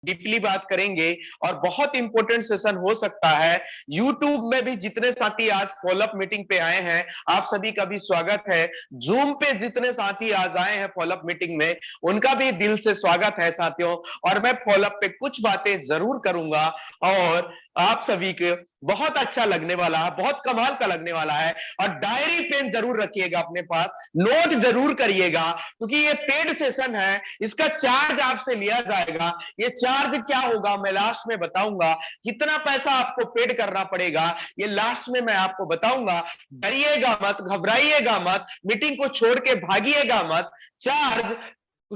Deeply बात करेंगे और बहुत इंपॉर्टेंट सेशन हो सकता है। यूट्यूब में भी जितने साथी आज फॉलोअप मीटिंग पे आए हैं, आप सभी का भी स्वागत है। जूम पे जितने साथी आज आए हैं फॉलोअप मीटिंग में, उनका भी दिल से स्वागत है साथियों। और मैं फॉलोअप पे कुछ बातें जरूर करूंगा और आप सभी के बहुत अच्छा लगने वाला है, बहुत कमाल का लगने वाला है। और डायरी पेन जरूर रखिएगा अपने पास, नोट जरूर करिएगा, क्योंकि ये पेड सेशन है, इसका चार्ज आपसे लिया जाएगा। ये चार्ज क्या होगा मैं लास्ट में बताऊंगा, कितना पैसा आपको पेड करना पड़ेगा ये लास्ट में मैं आपको बताऊंगा। डरिएगा मत, घबराइएगा मत, मीटिंग को छोड़ के भागिएगा मत। चार्ज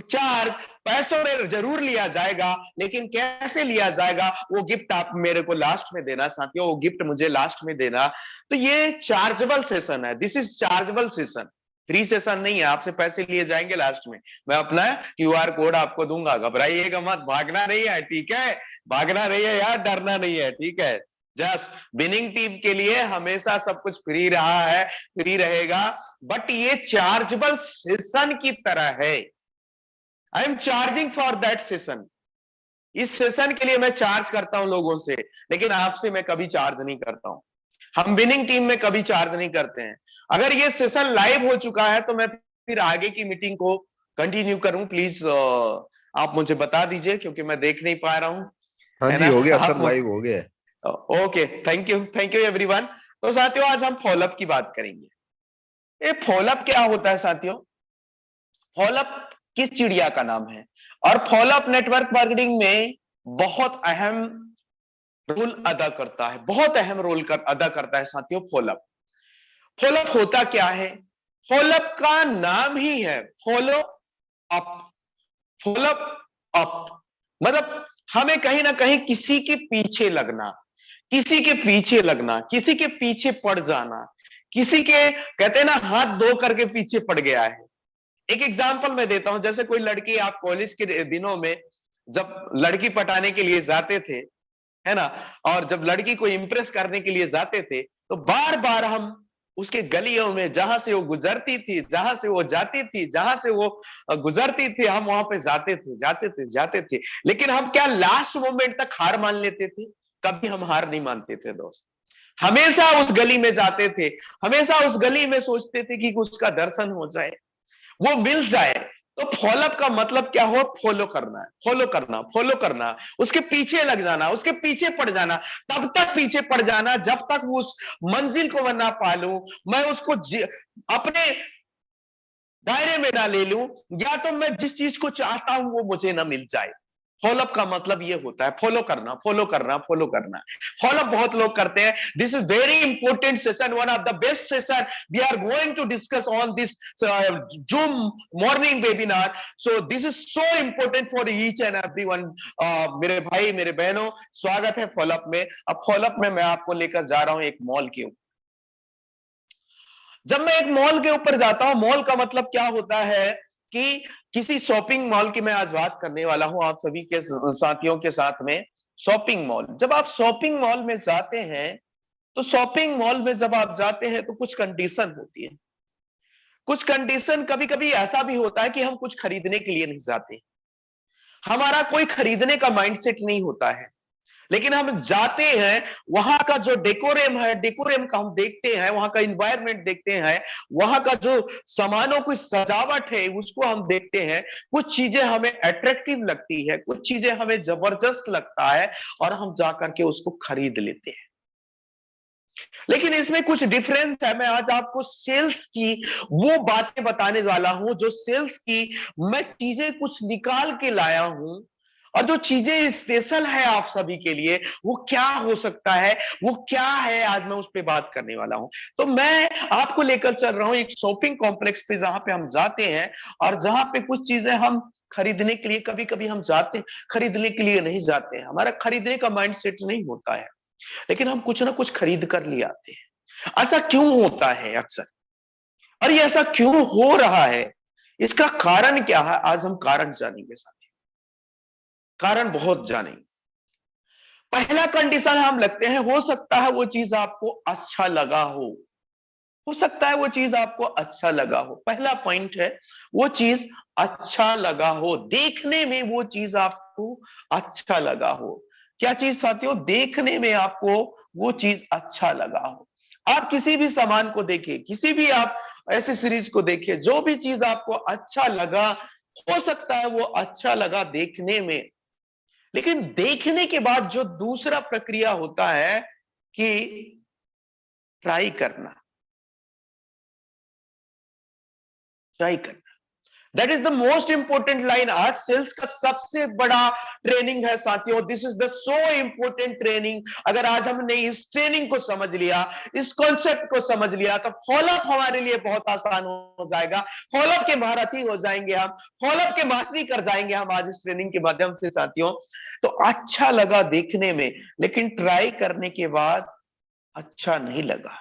चार्ज पैसों में जरूर लिया जाएगा, लेकिन कैसे लिया जाएगा वो गिफ्ट आप मेरे को लास्ट में देना साथियों, वो गिफ्ट मुझे लास्ट में देना। तो ये चार्जेबल सेशन है, this is chargeable session, free session नहीं है, आपसे पैसे लिए जाएंगे लास्ट में। मैं अपना क्यूआर कोड आपको दूंगा, घबराइएगा मत, भागना नहीं है, ठीक है, भागना नहीं है यार, डरना नहीं है, ठीक है। जस्ट विनिंग टीम के लिए हमेशा सब कुछ फ्री रहा है, फ्री रहेगा, बट ये चार्जेबल सेशन की तरह है। I am charging for that session, इस सेशन के लिए मैं चार्ज करता हूं लोगों से, लेकिन आपसे मैं कभी चार्ज नहीं करता हूं। हम विनिंग टीम में कभी चार्ज नहीं करते हैं। अगर ये सेशन लाइव हो चुका है तो मैं फिर आगे की मीटिंग को कंटिन्यू करूं, प्लीज आप मुझे बता दीजिए, क्योंकि मैं देख नहीं पा रहा हूं, हाँ है जी, ना। हो गया सर, आप लाइव हो गया। Okay, thank you everyone. तो साथियों आज हम फॉलोअप की बात करेंगे। ये फॉलोअप क्या होता है साथियों? फॉलोअप किस चिड़िया का नाम है? और फॉलोअप नेटवर्क मार्केटिंग में बहुत अहम रोल अदा करता है, बहुत अहम रोल अदा करता है साथियों फॉलोअप। फॉलोअप होता क्या है? फॉलोअप का नाम ही है फॉलो अप, फॉलोअप अप, मतलब हमें कहीं ना कहीं किसी के पीछे लगना, किसी के पीछे लगना, किसी के पीछे पड़ जाना, किसी के कहते हैं ना हाथ धो करके पीछे पड़ गया है। एक एग्जांपल मैं देता हूं, जैसे कोई लड़की, आप कॉलेज के दिनों में जब लड़की पटाने के लिए जाते थे, है ना, और जब लड़की को इंप्रेस करने के लिए जाते थे तो बार बार हम उसके गलियों में, जहां से वो गुजरती थी, जहां से वो जाती थी, जहां से वो गुजरती थी, हम वहां पे जाते थे। लेकिन हम क्या लास्ट मोमेंट तक हार मान लेते थे? कभी हम हार नहीं मानते थे दोस्त, हमेशा उस गली में जाते थे, हमेशा उस गली में सोचते थे कि उसका दर्शन हो जाए, वो मिल जाए। तो फॉलोअप का मतलब क्या हो? फॉलो करना है, फॉलो करना, उसके पीछे लग जाना, उसके पीछे पड़ जाना, तब तक पीछे पड़ जाना जब तक वो उस मंजिल को मैं ना पालूं, मैं उसको अपने दायरे में ना ले लूं, या तो मैं जिस चीज को चाहता हूं वो मुझे ना मिल जाए। फॉलोअप का मतलब ये होता है, फॉलो करना, फॉलो करना, फॉलो करना। फॉलोअप बहुत लोग करते हैं। This is very important session, one of the best session we are going to discuss on this zoom morning webinar. So this is so important for each and everyone. मेरे भाई, मेरे बहनों, स्वागत है फॉलोअप में। अब फॉलोअप में मैं आपको लेकर जा रहा हूं एक मॉल के ऊपर। जब मैं एक मॉल के ऊपर जाता हूं, मॉल का मतलब क्या होता है कि किसी शॉपिंग मॉल की मैं आज बात करने वाला हूं आप सभी के साथियों के साथ में। शॉपिंग मॉल, जब आप शॉपिंग मॉल में जाते हैं तो शॉपिंग मॉल में जब आप जाते हैं तो कुछ कंडीशन होती है। कुछ कंडीशन, कभी कभी ऐसा भी होता है कि हम कुछ खरीदने के लिए नहीं जाते, हमारा कोई खरीदने का माइंडसेट नहीं होता है, लेकिन हम जाते हैं, वहां का जो डेकोरेम है, डेकोरेम का हम देखते हैं, वहां का इन्वायरमेंट देखते हैं, वहां का जो सामानों की सजावट है उसको हम देखते हैं। कुछ चीजें हमें अट्रैक्टिव लगती है, कुछ चीजें हमें जबरदस्त लगता है और हम जाकर के उसको खरीद लेते हैं। लेकिन इसमें कुछ डिफरेंस है। मैं आज आपको सेल्स की वो बातें बताने वाला हूं, जो सेल्स की मैं चीजें कुछ निकाल के लाया हूं, और जो चीजें स्पेशल है आप सभी के लिए, वो क्या हो सकता है, वो क्या है, आज मैं उस पर बात करने वाला हूं। तो मैं आपको लेकर चल रहा हूं एक शॉपिंग कॉम्प्लेक्स पे, जहां पे हम जाते हैं और जहां पे कुछ चीजें हम खरीदने के लिए, कभी कभी हम जाते हैं, खरीदने के लिए नहीं जाते हैं, हमारा खरीदने का माइंडसेट नहीं होता है, लेकिन हम कुछ ना कुछ खरीद कर ले आते हैं। ऐसा क्यों होता है अक्सर, और ये ऐसा क्यों हो रहा है, इसका कारण क्या है, आज हम कारण जानेंगे साथी, कारण बहुत जानेंगे। पहला कंडीशन हम लगते हैं, हो सकता है वो चीज आपको अच्छा लगा हो, हो सकता है वो चीज आपको अच्छा लगा हो, पहला पॉइंट है वो चीज अच्छा लगा हो, देखने में वो चीज आपको अच्छा लगा हो। क्या चीज साथियों? देखने में आपको वो चीज अच्छा लगा हो। आप किसी भी सामान को देखिए, किसी भी आप ऐसे सीरीज को देखिए, जो भी चीज आपको अच्छा लगा, हो सकता है वो अच्छा लगा देखने में, लेकिन देखने के बाद जो दूसरा प्रक्रिया होता है कि ट्राई करना, ट्राई करना, that is the most important line. आज सेल्स का सबसे बड़ा ट्रेनिंग है साथियों, this is the so important training. अगर आज हमने इस ट्रेनिंग को समझ लिया, इस कॉन्सेप्ट को समझ लिया, तो फॉलोअप हमारे लिए बहुत आसान हो जाएगा। फॉलोअप के महारथी हो जाएंगे हम, फॉलोअप के मास्टरी कर जाएंगे हम आज इस ट्रेनिंग के माध्यम से साथियों। तो अच्छा लगा देखने में, लेकिन ट्राई करने के बाद अच्छा नहीं लगा।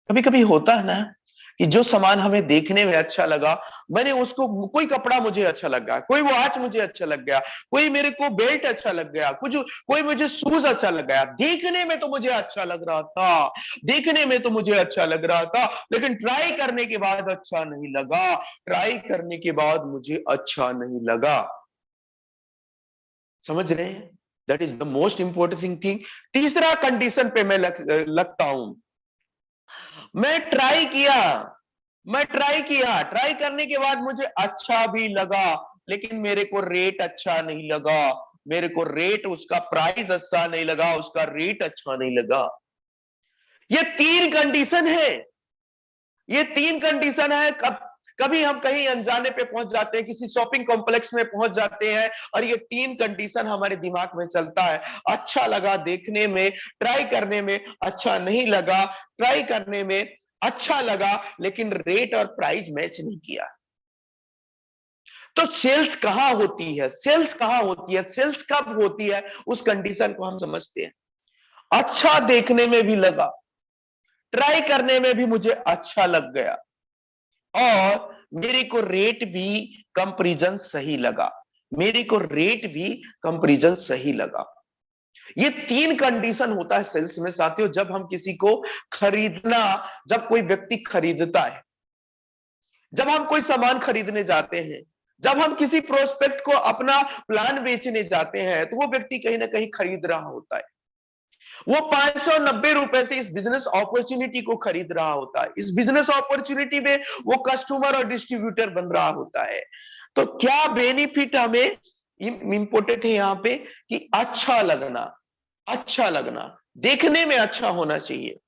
कभी कभी होता है ना कि जो सामान हमें देखने में अच्छा लगा, मैंने उसको, कोई कपड़ा मुझे अच्छा लग गया, कोई वॉच मुझे अच्छा लग गया, कोई मेरे को बेल्ट अच्छा लग गया, कुछ कोई मुझे शूज अच्छा लग गया, देखने में तो मुझे अच्छा लग रहा था, देखने में तो मुझे अच्छा लग रहा था, लेकिन ट्राई करने के बाद अच्छा नहीं लगा, ट्राई करने के बाद मुझे अच्छा नहीं लगा। समझ रहे हैं? That is the most important thing. तीसरा कंडीशन पे मैं लगता हूं, मैं ट्राई किया, मैं ट्राई किया, ट्राई करने के बाद मुझे अच्छा भी लगा, लेकिन मेरे को रेट अच्छा नहीं लगा, मेरे को रेट, उसका प्राइस अच्छा नहीं लगा, उसका रेट अच्छा नहीं लगा। ये तीन कंडीशन है, ये तीन कंडीशन है। कभी हम कहीं अनजाने पे पहुंच जाते हैं, किसी शॉपिंग कॉम्प्लेक्स में पहुंच जाते हैं, और ये तीन कंडीशन हमारे दिमाग में चलता है। अच्छा लगा देखने में, ट्राई करने में अच्छा नहीं लगा, ट्राई करने में अच्छा लगा, लेकिन रेट और प्राइस मैच नहीं किया। तो सेल्स कहां होती है? सेल्स कहां होती है? सेल्स कब होती है? उस कंडीशन को हम समझते हैं। अच्छा देखने में भी लगा, ट्राई करने में भी मुझे अच्छा लग गया, और मेरे को रेट भी कंपैरिजन सही लगा, मेरे को रेट भी कंपैरिजन सही लगा। ये तीन कंडीशन होता है सेल्स में साथियों। जब हम किसी को खरीदना, जब कोई व्यक्ति खरीदता है, जब हम कोई सामान खरीदने जाते हैं, जब हम किसी प्रोस्पेक्ट को अपना प्लान बेचने जाते हैं, तो वो व्यक्ति कहीं ना कहीं खरीद रहा होता है। वो 590 रुपए से इस बिजनेस अपॉर्चुनिटी को खरीद रहा होता है। इस बिजनेस अपॉर्चुनिटी में वो कस्टमर और डिस्ट्रीब्यूटर बन रहा होता है। तो क्या बेनिफिट हमें इंपॉर्टेंट है यहां पे कि अच्छा लगना, अच्छा लगना, देखने में अच्छा होना चाहिए,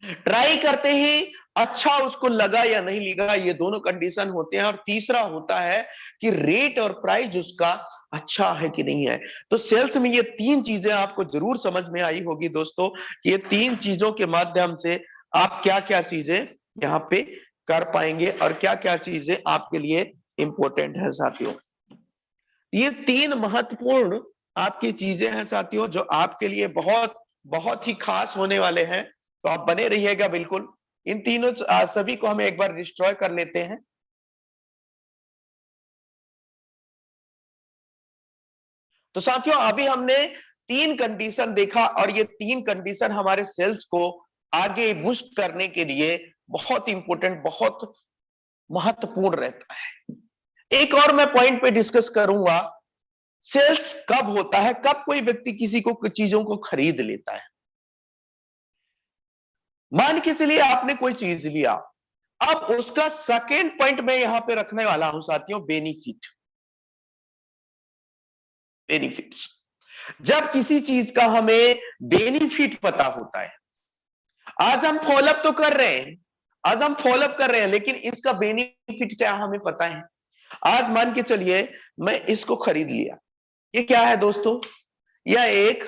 ट्राई करते ही अच्छा उसको लगा या नहीं लगा, ये दोनों कंडीशन होते हैं। और तीसरा होता है कि रेट और प्राइस उसका अच्छा है कि नहीं है। तो सेल्स में ये तीन चीजें आपको जरूर समझ में आई होगी दोस्तों, कि ये तीन चीजों के माध्यम से आप क्या क्या चीजें यहाँ पे कर पाएंगे और क्या क्या चीजें आपके लिए इंपॉर्टेंट है साथियों। ये तीन महत्वपूर्ण आपकी चीजें हैं साथियों, जो आपके लिए बहुत बहुत ही खास होने वाले हैं। तो आप बने रहिएगा बिल्कुल। इन तीनों सभी को हम एक बार डिस्ट्रॉय कर लेते हैं। तो साथियों अभी हमने तीन कंडीशन देखा, और ये तीन कंडीशन हमारे सेल्स को आगे बूस्ट करने के लिए बहुत इंपॉर्टेंट, बहुत महत्वपूर्ण रहता है। एक और मैं पॉइंट पे डिस्कस करूंगा, सेल्स कब होता है, कब कोई व्यक्ति किसी को चीजों को खरीद लेता है। मान के चलिए आपने कोई चीज लिया, अब उसका सेकेंड पॉइंट मैं यहां पे रखने वाला हूं साथियों, बेनिफिट। बेनिफिट्स, जब किसी चीज का हमें बेनिफिट पता होता है। आज हम फॉलोअप तो कर रहे हैं, आज हम फॉलोअप कर रहे हैं, लेकिन इसका बेनिफिट क्या हमें पता है। आज मान के चलिए मैं इसको खरीद लिया। ये क्या है दोस्तों? यह एक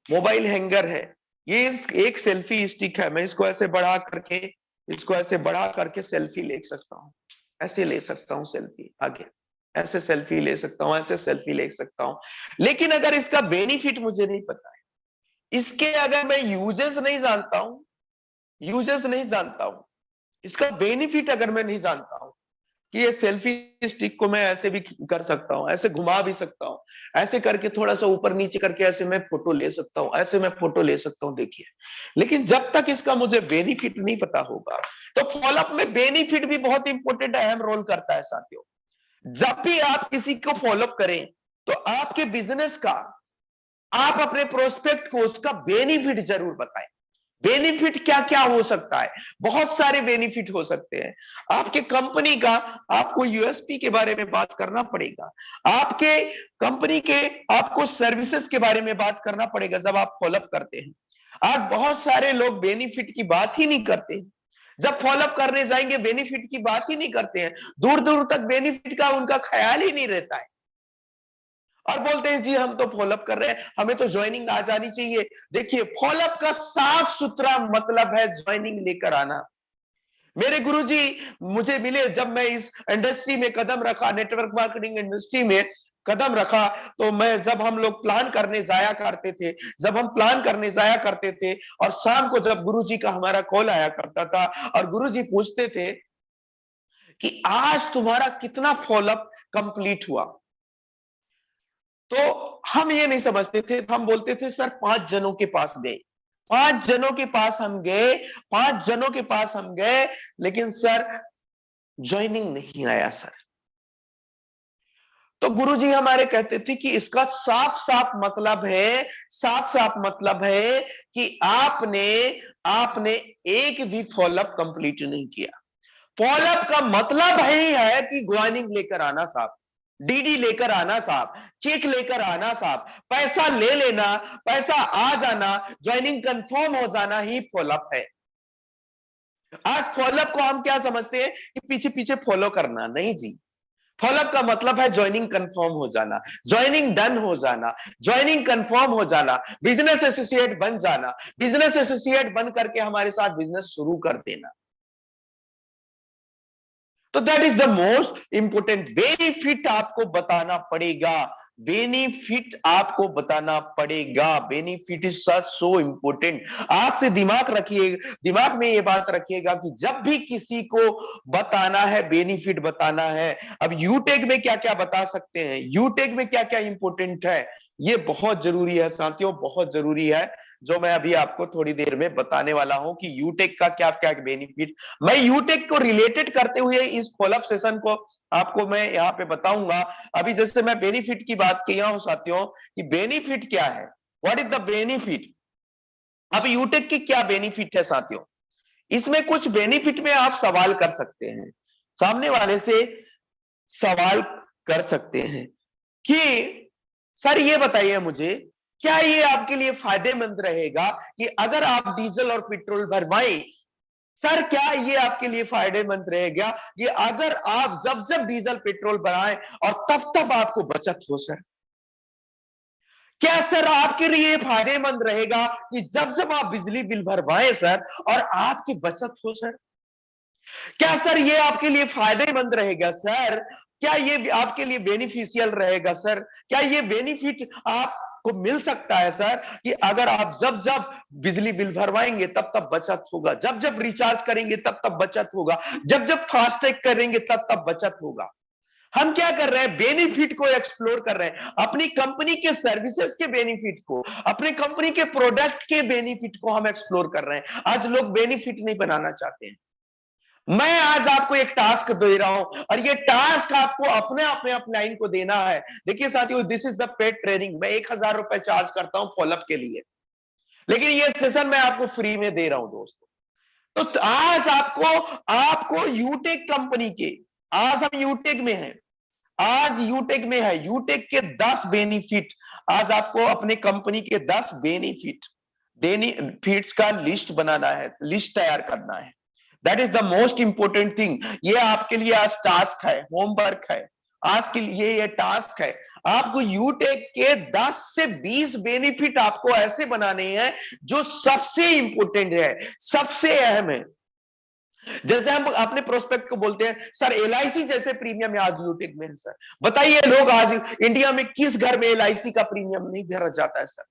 मोबाइल हैंगर है, ये एक सेल्फी स्टिक है। मैं इसको ऐसे बढ़ा करके, इसको ऐसे बढ़ा करके सेल्फी ले सकता हूं, ऐसे ले सकता हूं सेल्फी आगे, ऐसे सेल्फी ले सकता हूं, ऐसे सेल्फी ले सकता हूं। लेकिन अगर इसका बेनिफिट मुझे नहीं पता है, इसके अगर मैं यूजेस नहीं जानता हूं, यूजेस नहीं जानता हूं, इसका बेनिफिट अगर मैं नहीं जानता हूं, कि ये सेल्फी स्टिक को मैं ऐसे भी कर सकता हूं, ऐसे घुमा भी सकता हूं, ऐसे करके थोड़ा सा ऊपर नीचे करके ऐसे मैं फोटो ले सकता हूं, ऐसे मैं फोटो ले सकता हूं, देखिए। लेकिन जब तक इसका मुझे बेनिफिट नहीं पता होगा, तो फॉलोअप में बेनिफिट भी बहुत इंपॉर्टेंट अहम रोल करता है साथियों। जब भी आप किसी को फॉलोअप करें, तो आपके बिजनेस का, आप अपने प्रोस्पेक्ट को उसका बेनिफिट जरूर बताएं। बेनिफिट क्या क्या हो सकता है? बहुत सारे बेनिफिट हो सकते हैं। आपके कंपनी का, आपको यूएसपी के बारे में बात करना पड़ेगा। आपके कंपनी के, आपको सर्विसेज के बारे में बात करना पड़ेगा जब आप फॉलोअप करते हैं। आज बहुत सारे लोग बेनिफिट की बात ही नहीं करते। जब फॉलोअप करने जाएंगे बेनिफिट की बात ही नहीं करते हैं, दूर दूर तक बेनिफिट का उनका ख्याल ही नहीं रहता है, और बोलते हैं जी हम तो फॉलोअप कर रहे हैं, हमें तो ज्वाइनिंग आ जानी चाहिए। देखिए, फॉलोअप का साफ सुथरा मतलब है ज्वाइनिंग लेकर आना। मेरे गुरुजी मुझे मिले जब मैं इस इंडस्ट्री में कदम रखा, नेटवर्क मार्केटिंग इंडस्ट्री में कदम रखा, तो मैं, जब हम लोग प्लान करने जाया करते थे, जब हम प्लान करने जाया करते थे, और शाम को जब गुरुजी का हमारा कॉल आया करता था, और गुरुजी पूछते थे कि आज तुम्हारा कितना फॉलोअप कंप्लीट हुआ, तो हम ये नहीं समझते थे, हम बोलते थे सर 5 जनों के पास गए, 5 जनों के पास हम गए, 5 जनों के पास हम गए, लेकिन सर ज्वाइनिंग नहीं आया सर। तो गुरुजी हमारे कहते थे कि इसका साफ साफ मतलब है, साफ साफ मतलब है कि आपने आपने एक भी फॉलोअप कंप्लीट नहीं किया। फॉलोअप का मतलब ही है कि ज्वाइनिंग लेकर आना साहब, डीडी लेकर आना साहब, चेक लेकर आना साहब, पैसा ले लेना, पैसा आ जाना, ज्वाइनिंग कंफर्म हो जाना ही फॉलोअप है। आज फॉलोअप को हम क्या समझते हैं कि पीछे पीछे फॉलो करना, नहीं जी। फॉलोअप का मतलब है ज्वाइनिंग कंफर्म हो जाना, ज्वाइनिंग डन हो जाना, ज्वाइनिंग कंफर्म हो जाना, बिजनेस एसोसिएट बन जाना, बिजनेस एसोसिएट बन करके हमारे साथ बिजनेस शुरू कर देना। तो that is the most important benefit आपको बताना पड़ेगा, बेनिफिट आपको बताना पड़ेगा, benefit is such so important. आप से दिमाग रखिए, दिमाग में ये बात रखिएगा कि जब भी किसी को बताना है, बेनिफिट बताना है। अब यूटेक में क्या क्या बता सकते हैं, यूटेक में क्या क्या इंपोर्टेंट है, ये बहुत जरूरी है साथियों, बहुत जरूरी है, जो मैं अभी आपको थोड़ी देर में बताने वाला हूं कि यूटेक का क्या क्या बेनिफिट। मैं यूटेक को रिलेटेड करते हुए इस फॉलोअप सेशन को आपको मैं यहाँ पे बताऊंगा। अभी जैसे मैं बेनिफिट की बात किया हूं साथियों, कि बेनिफिट क्या है, व्हाट इज द बेनिफिट। अब यूटेक की क्या बेनिफिट है साथियों, इसमें कुछ बेनिफिट में आप सवाल कर सकते हैं, सामने वाले से सवाल कर सकते हैं कि सर ये बताइए मुझे, क्या ये आपके लिए फायदेमंद रहेगा कि अगर आप डीजल और पेट्रोल भरवाएं, सर क्या ये आपके लिए फायदेमंद रहेगा कि अगर आप जब जब डीजल पेट्रोल भराएं और तब तब आपको बचत हो सर। क्या सर आपके लिए फायदेमंद रहेगा कि जब जब आप बिजली बिल भरवाएं सर और आपकी बचत हो सर। क्या सर ये आपके लिए फायदेमंद रहेगा सर, क्या ये आपके लिए बेनिफिशियल रहेगा सर, क्या ये बेनिफिट आपको मिल सकता है सर कि अगर आप जब जब बिजली बिल भरवाएंगे तब तब बचत होगा, जब जब रिचार्ज करेंगे तब तब बचत होगा, जब जब फास्टैग करेंगे तब तब बचत होगा। हम क्या कर रहे हैं, बेनिफिट को एक्सप्लोर कर रहे हैं, अपनी कंपनी के सर्विसेज के बेनिफिट को, अपनी कंपनी के प्रोडक्ट के बेनिफिट को हम एक्सप्लोर कर रहे हैं। आज लोग बेनिफिट नहीं बनाना चाहते हैं। मैं आज आपको एक टास्क दे रहा हूं और ये टास्क आपको अपने अपने अपलाइन को देना है। देखिए साथियों, this is the paid training. मैं 1000 रुपए चार्ज करता हूं फॉलोअप के लिए, लेकिन ये सेशन मैं आपको फ्री में दे रहा हूं दोस्तों। तो आज आपको आपको यूटेक कंपनी के, आज हम यूटेक में हैं, आज यूटेक में है, यूटेक के 10 बेनिफिट, आज आपको अपने कंपनी के 10 बेनिफिट्स का लिस्ट बनाना है, लिस्ट तैयार करना है। That is the most important thing. ये आपके लिए आज टास्क है, होमवर्क है, आज के लिए ये टास्क है। आपको यूटेक के 10 से 20 बेनिफिट आपको ऐसे बनाने हैं जो सबसे इंपोर्टेंट है, सबसे अहम है। जैसे हम अपने प्रोस्पेक्ट को बोलते हैं सर एलआईसी जैसे प्रीमियम आज यूटेक में है सर। बताइए लोग आज इंडिया में किस घर में एलआईसी का प्रीमियम नहीं भरा जाता है सर।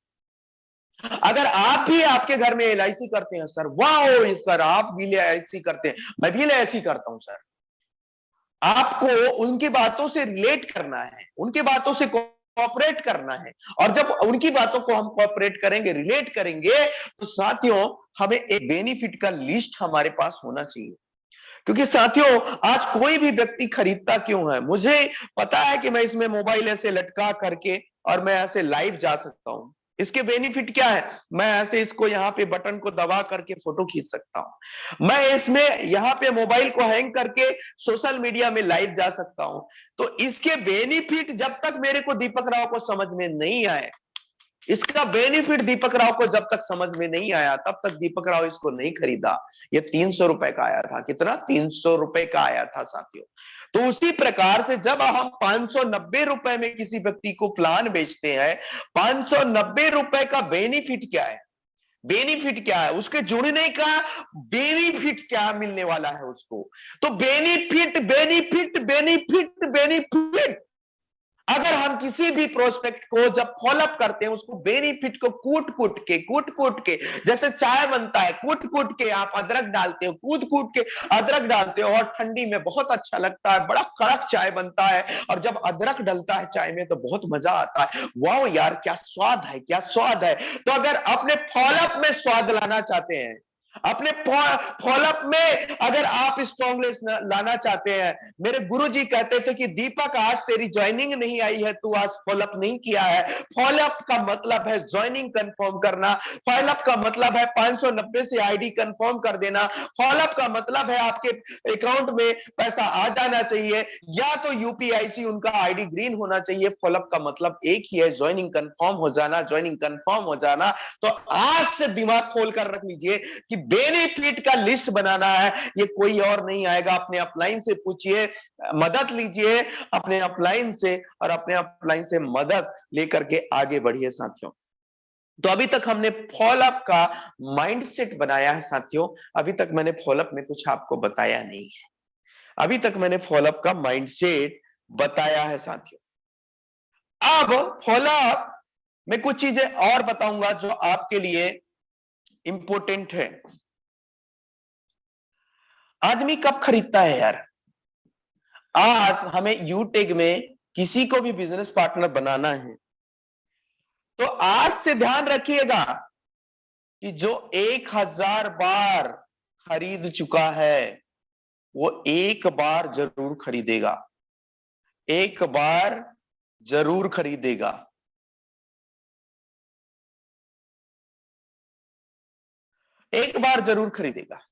अगर आप भी आपके घर में एलआईसी करते हैं सर, वाह सर आप भी एलआईसी करते हैं, मैं भी एलआईसी करता हूं सर। आपको उनकी बातों से रिलेट करना है, उनकी बातों से कोऑपरेट करना है। और जब उनकी बातों को हम कोऑपरेट करेंगे, रिलेट करेंगे, तो साथियों हमें एक बेनिफिट का लिस्ट हमारे पास होना चाहिए। क्योंकि साथियों आज कोई भी व्यक्ति खरीदता क्यों है? मुझे पता है कि मैं इसमें मोबाइल ऐसे लटका करके और मैं ऐसे लाइव जा सकता हूं। इसके बेनिफिट क्या है? मैं ऐसे इसको यहाँ पे बटन को दबा करके फोटो खींच सकता हूं। मैं इसमें यहाँ पे मोबाइल को हैंग करके सोशल मीडिया में लाइव जा सकता हूं। तो इसके बेनिफिट जब तक मेरे को दीपक राव को समझ में नहीं आए, इसका बेनिफिट दीपक राव को जब तक समझ में नहीं आया, तब तक दीपक राव इसको नहीं खरीदा। ये 300 रुपए का आया था। कितना? 300 रुपए का आया था साथियों। तो उसी प्रकार से जब हम 590 रुपए में किसी व्यक्ति को प्लान बेचते हैं, 590 रुपए का बेनिफिट क्या है? बेनिफिट क्या है उसके जुड़ने का? बेनिफिट क्या मिलने वाला है उसको? तो बेनिफिट बेनिफिट बेनिफिट बेनिफिट। अगर हम किसी भी प्रोस्पेक्ट को जब फॉलोअप करते हैं, उसको बेनिफिट को कूट कूट के जैसे चाय बनता है, कूट कूट के आप अदरक डालते हो, कूट कूट के अदरक डालते हो, और ठंडी में बहुत अच्छा लगता है, बड़ा कड़क चाय बनता है। और जब अदरक डलता है चाय में तो बहुत मजा आता है। वाह यार, क्या स्वाद है, क्या स्वाद है। तो अगर अपने फॉलोअप में स्वाद लाना चाहते हैं, अपने फॉलोअप में अगर आप स्ट्रॉन्गनेस लाना चाहते हैं, मेरे गुरुजी कहते थे कि दीपक आज तेरी ज्वाइनिंग नहीं आई है, तू आज फॉलोअप नहीं किया है। फॉलोअप का मतलब है ज्वाइनिंग कंफर्म करना। फॉलोअप का मतलब है 590 से आईडी कंफर्म कर देना। फॉलोअप का मतलब है आपके अकाउंट में पैसा आ जाना चाहिए, या तो यूपीआईसी उनका आईडी ग्रीन होना चाहिए। फॉलोअप का मतलब एक ही है, ज्वाइनिंग कंफर्म हो जाना, ज्वाइनिंग कंफर्म हो जाना। तो आज से दिमाग खोल कर रख लीजिए कि बेनिफिट का लिस्ट बनाना है, ये कोई और नहीं आएगा। अपने अपलाइन से पूछिए, मदद लीजिए अपने अपलाइन से, और अपने अपलाइन से मदद लेकर के आगे बढ़िए साथियों। तो अभी तक हमने फॉलोअप का माइंडसेट बनाया है साथियों। अभी तक मैंने फॉलोअप में कुछ आपको बताया नहीं है। अभी तक मैंने फॉलोअप का माइंडसेट बताया है साथियों। अब फॉलोअप में कुछ चीजें और बताऊंगा जो आपके लिए इंपॉर्टेंट है। आदमी कब खरीदता है यार? आज हमें यूटेक में किसी को भी बिजनेस पार्टनर बनाना है, तो आज से ध्यान रखिएगा कि जो 1000 बार खरीद चुका है वो एक बार जरूर खरीदेगा, एक बार जरूर खरीदेगा। एक बार जरूर खरीदेगा।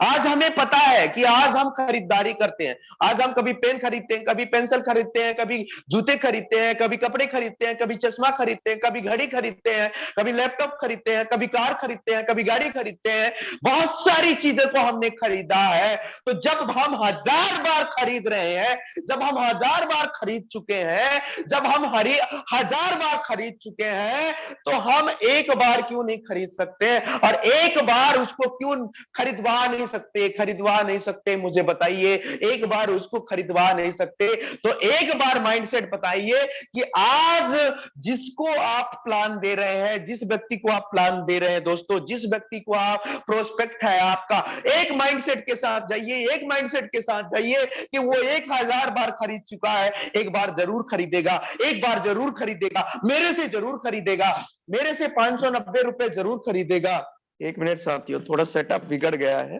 आज हमें पता है कि आज हम खरीदारी करते हैं। आज हम कभी पेन खरीदते हैं, कभी पेंसिल खरीदते हैं, कभी जूते खरीदते हैं, कभी कपड़े खरीदते हैं, कभी चश्मा खरीदते हैं, कभी घड़ी खरीदते हैं, कभी लैपटॉप खरीदते हैं, कभी कार खरीदते हैं, कभी गाड़ी खरीदते हैं। बहुत सारी चीजें को हमने खरीदा है। तो जब हम 1000 बार खरीद रहे हैं, जब हम 1000 बार खरीद चुके हैं, जब हम 1000 बार खरीद चुके हैं, तो हम एक बार क्यों नहीं खरीद सकते? और एक बार उसको क्यों खरीदवा नहीं सकते? मुझे बताइए, एक बार उसको खरीदवा नहीं सकते तो एक बार माइंडसेट बताइए कि आज जिसको आप प्लान दे रहे हैं, जिस व्यक्ति को आप प्लान दे रहे हैं दोस्तों, जिस व्यक्ति को आप प्रोस्पेक्ट है आपका, एक माइंडसेट के साथ जाइए, एक माइंडसेट के साथ जाइए कि वो 1000 बार खरीद चुका है, एक बार जरूर खरीदेगा, एक बार जरूर खरीदेगा, मेरे से जरूर खरीदेगा, मेरे से 590 रुपए जरूर खरीदेगा। एक मिनट साथियों, थोड़ा सेटअप बिगड़ गया है।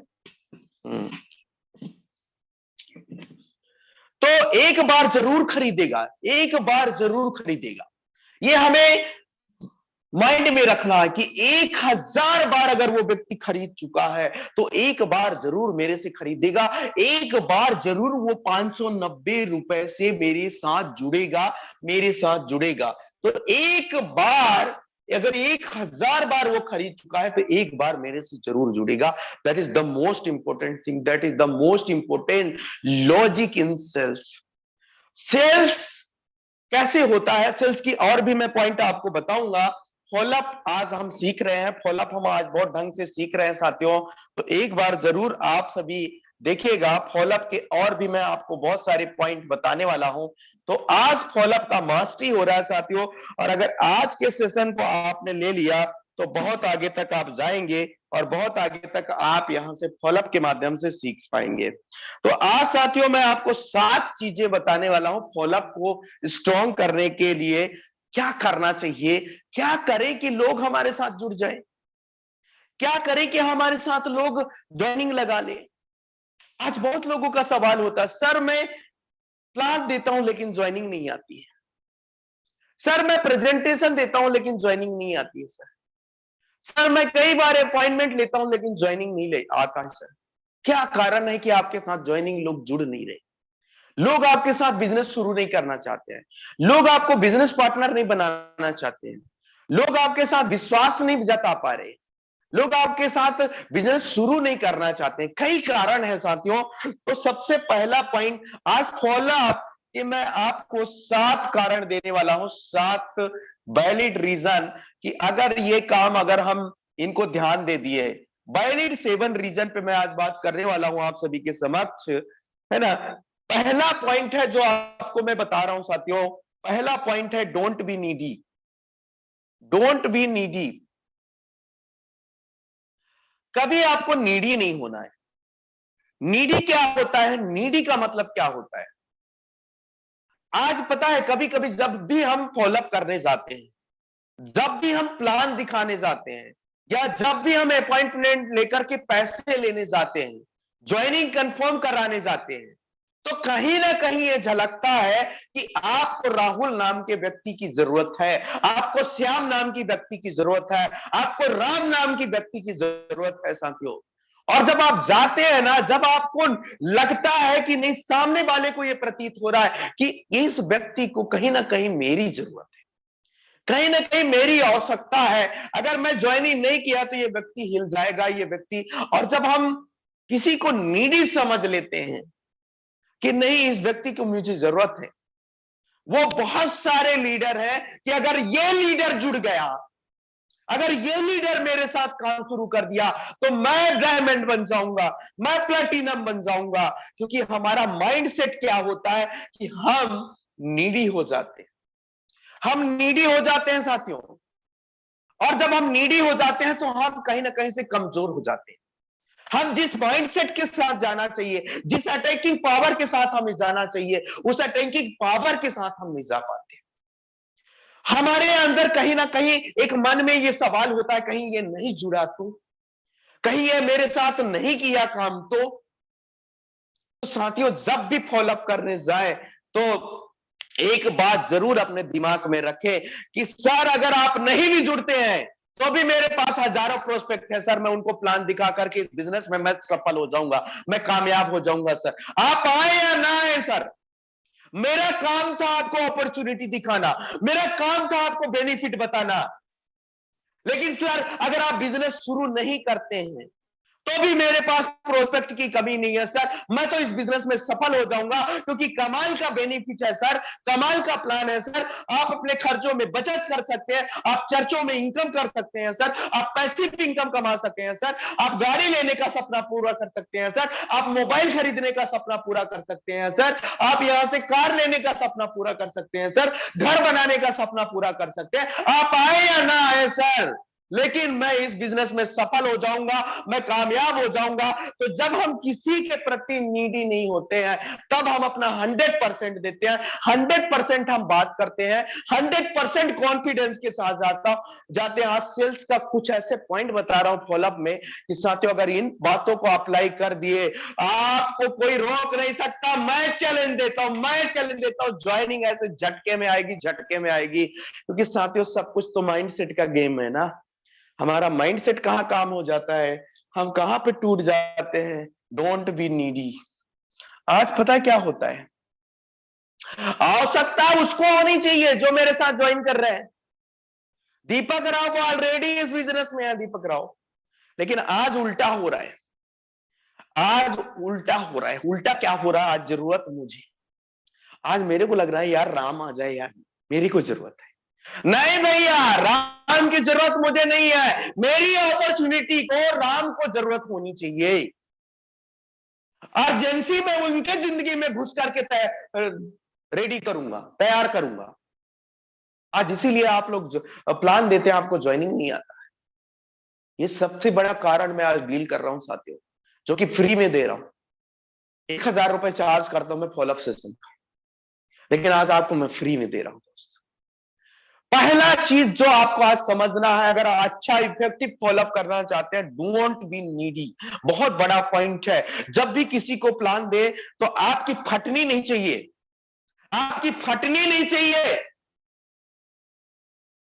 तो एक बार जरूर खरीदेगा, एक बार जरूर खरीदेगा। ये हमें माइंड में रखना है कि 1000 बार अगर वो व्यक्ति खरीद चुका है तो एक बार जरूर मेरे से खरीदेगा, एक बार जरूर वो 590 रुपए से मेरे साथ जुड़ेगा, मेरे साथ जुड़ेगा। तो एक बार अगर 1000 बार वो खरीद चुका है तो एक बार मेरे से जरूर जुड़ेगा। That is the most important thing, that is the most important logic in sales. Sales कैसे होता है, सेल्स की और भी मैं पॉइंट आपको बताऊंगा। फॉलोअप आज हम सीख रहे हैं, फॉलोअप हम आज बहुत ढंग से सीख रहे हैं साथियों। तो एक बार जरूर आप सभी देखिएगा, फॉलोअप के और भी मैं आपको बहुत सारे पॉइंट बताने वाला हूं। तो आज फॉलोअप का मास्टरी हो रहा है साथियों। और अगर आज के सेशन को आपने ले लिया तो बहुत आगे तक आप जाएंगे और बहुत आगे तक आप यहां से फॉलोअप के माध्यम से सीख पाएंगे। तो आज साथियों मैं आपको 7 चीजें बताने वाला हूं फॉलोअप को स्ट्रॉन्ग करने के लिए क्या करना चाहिए, क्या करें कि लोग हमारे साथ जुड़ जाएं, क्या करें कि हमारे साथ लोग ज्वाइनिंग लगा ले। आज बहुत लोगों का सवाल होता है, सर मैं प्लान देता हूं लेकिन ज्वाइनिंग नहीं आती है, सर मैं प्रेजेंटेशन देता हूं लेकिन ज्वाइनिंग नहीं आती है, सर मैं कई बार अपॉइंटमेंट लेता हूं लेकिन ज्वाइनिंग नहीं ले आता है। सर क्या कारण है कि आपके साथ ज्वाइनिंग लोग जुड़ नहीं रहे, लोग आपके साथ बिजनेस शुरू नहीं करना चाहते हैं, लोग आपको बिजनेस पार्टनर नहीं बनाना चाहते हैं, लोग आपके साथ विश्वास नहीं जता पा रहे, लोग आपके साथ बिजनेस शुरू नहीं करना चाहते हैं। कई कारण है साथियों। तो सबसे पहला पॉइंट आज फॉलोअप कि मैं आपको 7 कारण देने वाला हूं, 7 वैलिड रीजन कि अगर ये काम अगर हम इनको ध्यान दे दिए, वैलिड 7 रीजन पे मैं आज बात करने वाला हूं आप सभी के समक्ष, है ना। पहला पॉइंट है जो आपको मैं बता रहा हूं साथियों, पहला पॉइंट है don't be needy. Don't be needy, कभी आपको नीडी नहीं होना है। नीडी क्या होता है, नीडी का मतलब क्या होता है। आज पता है कभी कभी जब भी हम फॉलोअप करने जाते हैं, जब भी हम प्लान दिखाने जाते हैं, या जब भी हम अपॉइंटमेंट लेकर के पैसे लेने जाते हैं, ज्वाइनिंग कंफर्म कराने जाते हैं, तो कहीं ना कहीं ये झलकता है कि आपको राहुल नाम के व्यक्ति की जरूरत है, आपको श्याम नाम की व्यक्ति की जरूरत है, आपको राम नाम की व्यक्ति की जरूरत है साथियों। और जब आप जाते हैं ना, जब आपको लगता है कि नहीं, सामने वाले को यह प्रतीत हो रहा है कि इस व्यक्ति को कहीं ना कहीं मेरी जरूरत है, कहीं ना कहीं मेरी आवश्यकता है, अगर मैं ज्वाइनिंग नहीं किया तो ये व्यक्ति हिल जाएगा, ये व्यक्ति। और जब हम किसी को नीडी समझ लेते हैं कि नहीं इस व्यक्ति को मुझे जरूरत है, वो बहुत सारे लीडर हैं कि अगर ये लीडर जुड़ गया, अगर ये लीडर मेरे साथ काम शुरू कर दिया तो मैं डायमंड बन जाऊंगा, मैं प्लेटिनम बन जाऊंगा। क्योंकि हमारा माइंडसेट क्या होता है कि हम नीडी हो जाते हैं, हम नीडी हो जाते हैं साथियों। और जब हम नीडी हो जाते हैं तो हम कहीं ना कहीं से कमजोर हो जाते हैं। हम जिस माइंडसेट के साथ जाना चाहिए, जिस अटैकिंग पावर के साथ हमें जाना चाहिए, उस अटैकिंग पावर के साथ हम नहीं जा पाते। हमारे अंदर कहीं ना कहीं एक मन में ये सवाल होता है, कहीं ये नहीं जुड़ा तो, कहीं ये मेरे साथ नहीं किया काम तो साथियों जब भी फॉलोअप करने जाए तो एक बात जरूर अपने दिमाग में रखें कि सर अगर आप नहीं भी जुड़ते हैं तो भी मेरे पास हजारों प्रोस्पेक्ट है सर, मैं उनको प्लान दिखा करके इस बिजनेस में मैं सफल हो जाऊंगा, मैं कामयाब हो जाऊंगा सर। आप आए या ना आए सर, मेरा काम था आपको अपॉर्चुनिटी दिखाना, मेरा काम था आपको बेनिफिट बताना। लेकिन सर अगर आप बिजनेस शुरू नहीं करते हैं तो भी मेरे पास प्रोस्पेक्ट की कमी नहीं है सर, मैं तो इस बिजनेस में सफल हो जाऊंगा क्योंकि कमाल का बेनिफिट है सर, कमाल का प्लान है सर। आप अपने खर्चों में बचत कर सकते हैं, आप चर्चों में इनकम कर सकते हैं सर, आप पैसिव इनकम कमा सकते हैं सर, आप गाड़ी लेने का सपना पूरा कर सकते हैं सर, आप मोबाइल खरीदने का सपना पूरा कर सकते हैं सर, आप यहां से कार लेने का सपना पूरा कर सकते हैं सर, घर बनाने का सपना पूरा कर सकते हैं। आप आए या ना आए सर, लेकिन मैं इस बिजनेस में सफल हो जाऊंगा, मैं कामयाब हो जाऊंगा। तो जब हम किसी के प्रति नीडी नहीं होते हैं तब हम अपना 100% देते हैं, 100% हम बात करते हैं, 100% कॉन्फिडेंस के साथ जाते हैं। आज सेल्स का कुछ ऐसे पॉइंट बता रहा हूं फॉलोअप में कि साथियों अगर इन बातों को अप्लाई कर दिए आपको कोई रोक नहीं सकता। मैं चैलेंज देता हूं, मैं चैलेंज देता हूं, ज्वाइनिंग ऐसे झटके में आएगी, झटके में आएगी। क्योंकि साथियों सब कुछ तो माइंडसेट का गेम है ना, हमारा माइंडसेट कहां काम हो जाता है, हम कहां पे टूट जाते हैं। Don't be needy. आज पता है क्या होता है, आवश्यकता उसको होनी चाहिए जो मेरे साथ ज्वाइन कर रहे हैं। दीपक राव को ऑलरेडी इस बिजनेस में है दीपक राव, लेकिन आज उल्टा हो रहा है, आज उल्टा हो रहा है। उल्टा क्या हो रहा है, आज जरूरत मुझे, आज मेरे को लग रहा है यार राम आ जाए यार, मेरी को जरूरत है। नहीं भैया, राम की जरूरत मुझे नहीं है, मेरी अपॉर्चुनिटी को राम को जरूरत होनी चाहिए। अर्जेंसी में उनके जिंदगी में घुस करके रेडी करूंगा, तैयार करूंगा। आज इसीलिए आप लोग प्लान देते हैं, आपको ज्वाइनिंग नहीं आता है। ये सबसे बड़ा कारण मैं आज डील कर रहा हूं साथियों, जो कि फ्री में दे रहा हूं। 1000 रुपए चार्ज करता हूं मैं फॉलोअप सेशन का, लेकिन आज आपको मैं फ्री में दे रहा हूं दोस्त। पहला चीज जो आपको आज समझना है, अगर अच्छा इफेक्टिव फॉलोअप करना चाहते हैं, डोंट बी नीडी। बहुत बड़ा पॉइंट है। जब भी किसी को प्लान दे तो आपकी फटनी नहीं चाहिए, आपकी फटनी नहीं चाहिए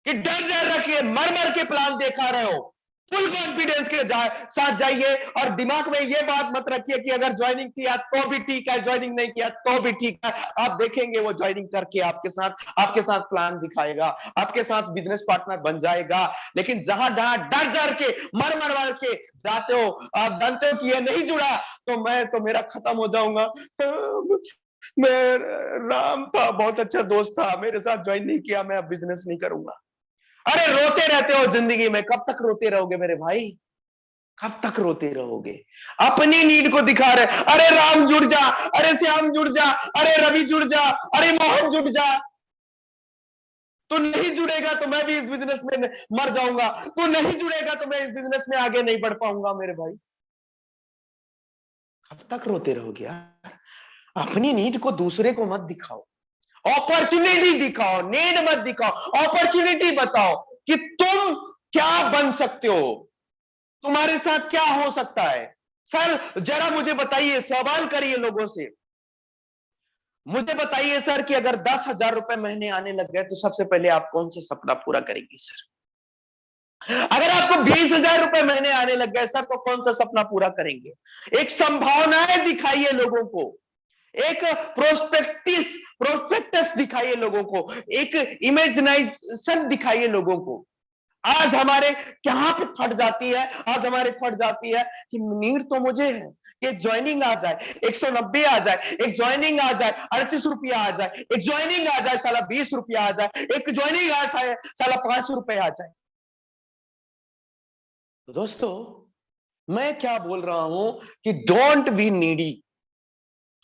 कि डर डर रखिए, मर मर के प्लान देखा रहे हो। फुल कॉन्फिडेंस के साथ जाइए और दिमाग में ये बात मत रखिए कि अगर ज्वाइनिंग किया तो भी ठीक है, ज्वाइनिंग नहीं किया तो भी ठीक है। आप देखेंगे वो ज्वाइनिंग करके आपके साथ प्लान दिखाएगा, आपके साथ बिजनेस पार्टनर बन जाएगा। लेकिन जहां जहां डर डर के मर मर मर के जाते हो, आप जानते हो कि ये नहीं जुड़ा तो मेरा खत्म हो जाऊंगा। मैं राम था, बहुत अच्छा दोस्त था, मेरे साथ ज्वाइन नहीं किया, मैं अब बिजनेस नहीं करूंगा। अरे रोते रहते हो जिंदगी में, कब तक रोते रहोगे मेरे भाई, कब तक रोते रहोगे। अपनी नीड को दिखा रहे, अरे राम जुड़ जा, अरे श्याम जुड़ जा, अरे रवि जुड़ जा, अरे मोहन जुड़ जा। तू नहीं जुड़ेगा तो मैं भी इस बिजनेस में मर जाऊंगा, तू नहीं जुड़ेगा तो मैं इस बिजनेस में आगे नहीं बढ़ पाऊंगा मेरे भाई। कब तक रोते रहोगे यार। अपनी नीड को दूसरे को मत दिखाओ, अपॉर्चुनिटी दिखाओ, नीड मत दिखाओ, अपॉर्चुनिटी बताओ कि तुम क्या बन सकते हो, तुम्हारे साथ क्या हो सकता है। सर जरा मुझे बताइए, सवाल करिए लोगों से, मुझे बताइए सर कि अगर 10,000 रुपए महीने आने लग गए तो सबसे पहले आप कौन सा सपना पूरा करेंगे सर। अगर आपको 20,000 रुपए महीने आने लग गए सर तो कौन सा सपना पूरा करेंगे। एक संभावनाएं दिखाइए लोगों को, एक प्रोस्पेक्टस दिखाइए लोगों को, एक इमेजिनेशन दिखाइए लोगों को। आज हमारे कहां पे फट जाती है, आज हमारे फट जाती है कि नीड तो मुझे है कि एक ज्वाइनिंग आ जाए, 190 आ जाए, एक ज्वाइनिंग आ जाए 38 रुपया आ जाए, एक ज्वाइनिंग आ जाए साला 20 रुपया आ जाए, एक ज्वाइनिंग आ जाए साला 5 रुपए आ जाए। तो दोस्तों मैं क्या बोल रहा हूं कि डोंट बी नीडी।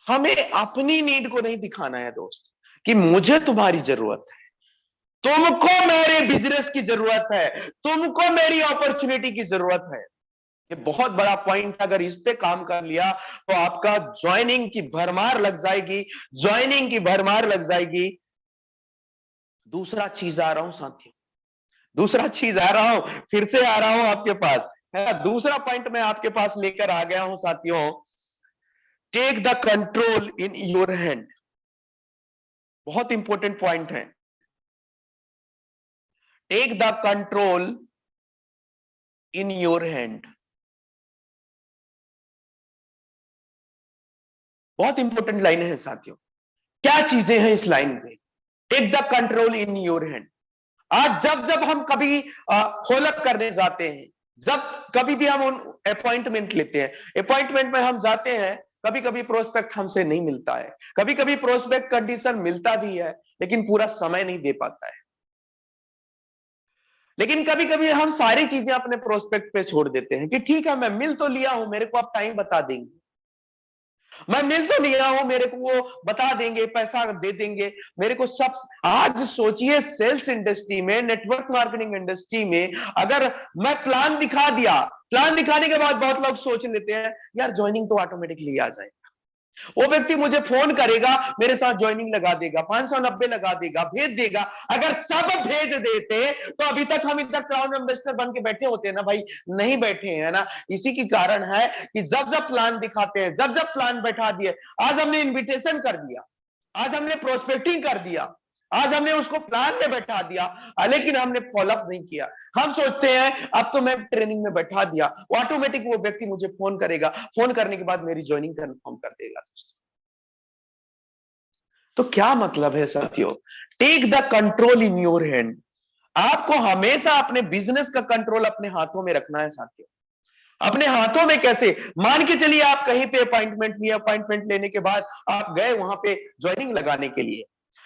हमें अपनी नीड को नहीं दिखाना है दोस्त, कि मुझे तुम्हारी जरूरत है, तुमको मेरे बिजनेस की जरूरत है, तुमको मेरी अपॉर्चुनिटी की जरूरत है। ये बहुत बड़ा पॉइंट, अगर इस पे काम कर लिया तो आपका ज्वाइनिंग की भरमार लग जाएगी, ज्वाइनिंग की भरमार लग जाएगी। दूसरा चीज आ रहा हूं साथियों, दूसरा चीज आ रहा हूं, फिर से आ रहा हूं आपके पास, है ना। दूसरा पॉइंट मैं आपके पास लेकर आ गया हूं साथियों, take the control in your hand. बहुत इंपॉर्टेंट पॉइंट है, take the control in your hand. बहुत इंपॉर्टेंट लाइन है साथियों। क्या चीजें हैं इस लाइन में, take the control in your hand. आज जब जब हम कभी फॉलोअप करने जाते हैं, जब कभी भी हम अपॉइंटमेंट लेते हैं, अपॉइंटमेंट में हम जाते हैं, कभी कभी प्रोस्पेक्ट हमसे नहीं मिलता है, कभी कभी प्रोस्पेक्ट कंडीशन मिलता भी है लेकिन पूरा समय नहीं दे पाता है। लेकिन कभी कभी हम सारी चीजें अपने प्रोस्पेक्ट पे छोड़ देते हैं कि ठीक है, मैं मिल तो लिया हूं, मेरे को आप टाइम बता देंगे, मैं मिल तो लिया हूं, मेरे को वो बता देंगे, पैसा दे देंगे मेरे को सब। आज सोचिए सेल्स इंडस्ट्री में, नेटवर्क मार्केटिंग इंडस्ट्री में, अगर मैं प्लान दिखा दिया, प्लान दिखाने के बाद बहुत लोग सोच लेते हैं यार ज्वाइनिंग तो ऑटोमेटिकली आ जाए, वो व्यक्ति मुझे फोन करेगा, मेरे साथ ज्वाइनिंग लगा देगा, 590 लगा देगा, भेज देगा। अगर सब भेज देते तो अभी तक हम इधर क्राउन एम्बेसडर बन के बैठे होते ना भाई, नहीं बैठे हैं ना। इसी की कारण है कि जब जब प्लान दिखाते हैं, जब जब प्लान बैठा दिए, आज हमने इन्विटेशन कर दिया, आज हमने प्रोस्पेक्टिंग कर दिया, आज हमने उसको प्लान में बैठा दिया, लेकिन हमने फॉलोअप नहीं किया। हम सोचते हैं अब तो मैं ट्रेनिंग में बैठा दिया, ऑटोमेटिक वो व्यक्ति मुझे फोन करेगा, फोन करने के बाद मेरी ज्वाइनिंग कंफर्म कर देगा दोस्तों। तो क्या मतलब है साथियों, take the control in your hand. आपको हमेशा अपने बिजनेस का कंट्रोल अपने हाथों में रखना है साथियों। अपने हाथों में कैसे, मान के चलिए आप कहीं पे अपॉइंटमेंट लिया, अपॉइंटमेंट लेने के बाद आप गए वहां पे ज्वाइनिंग लगाने के लिए,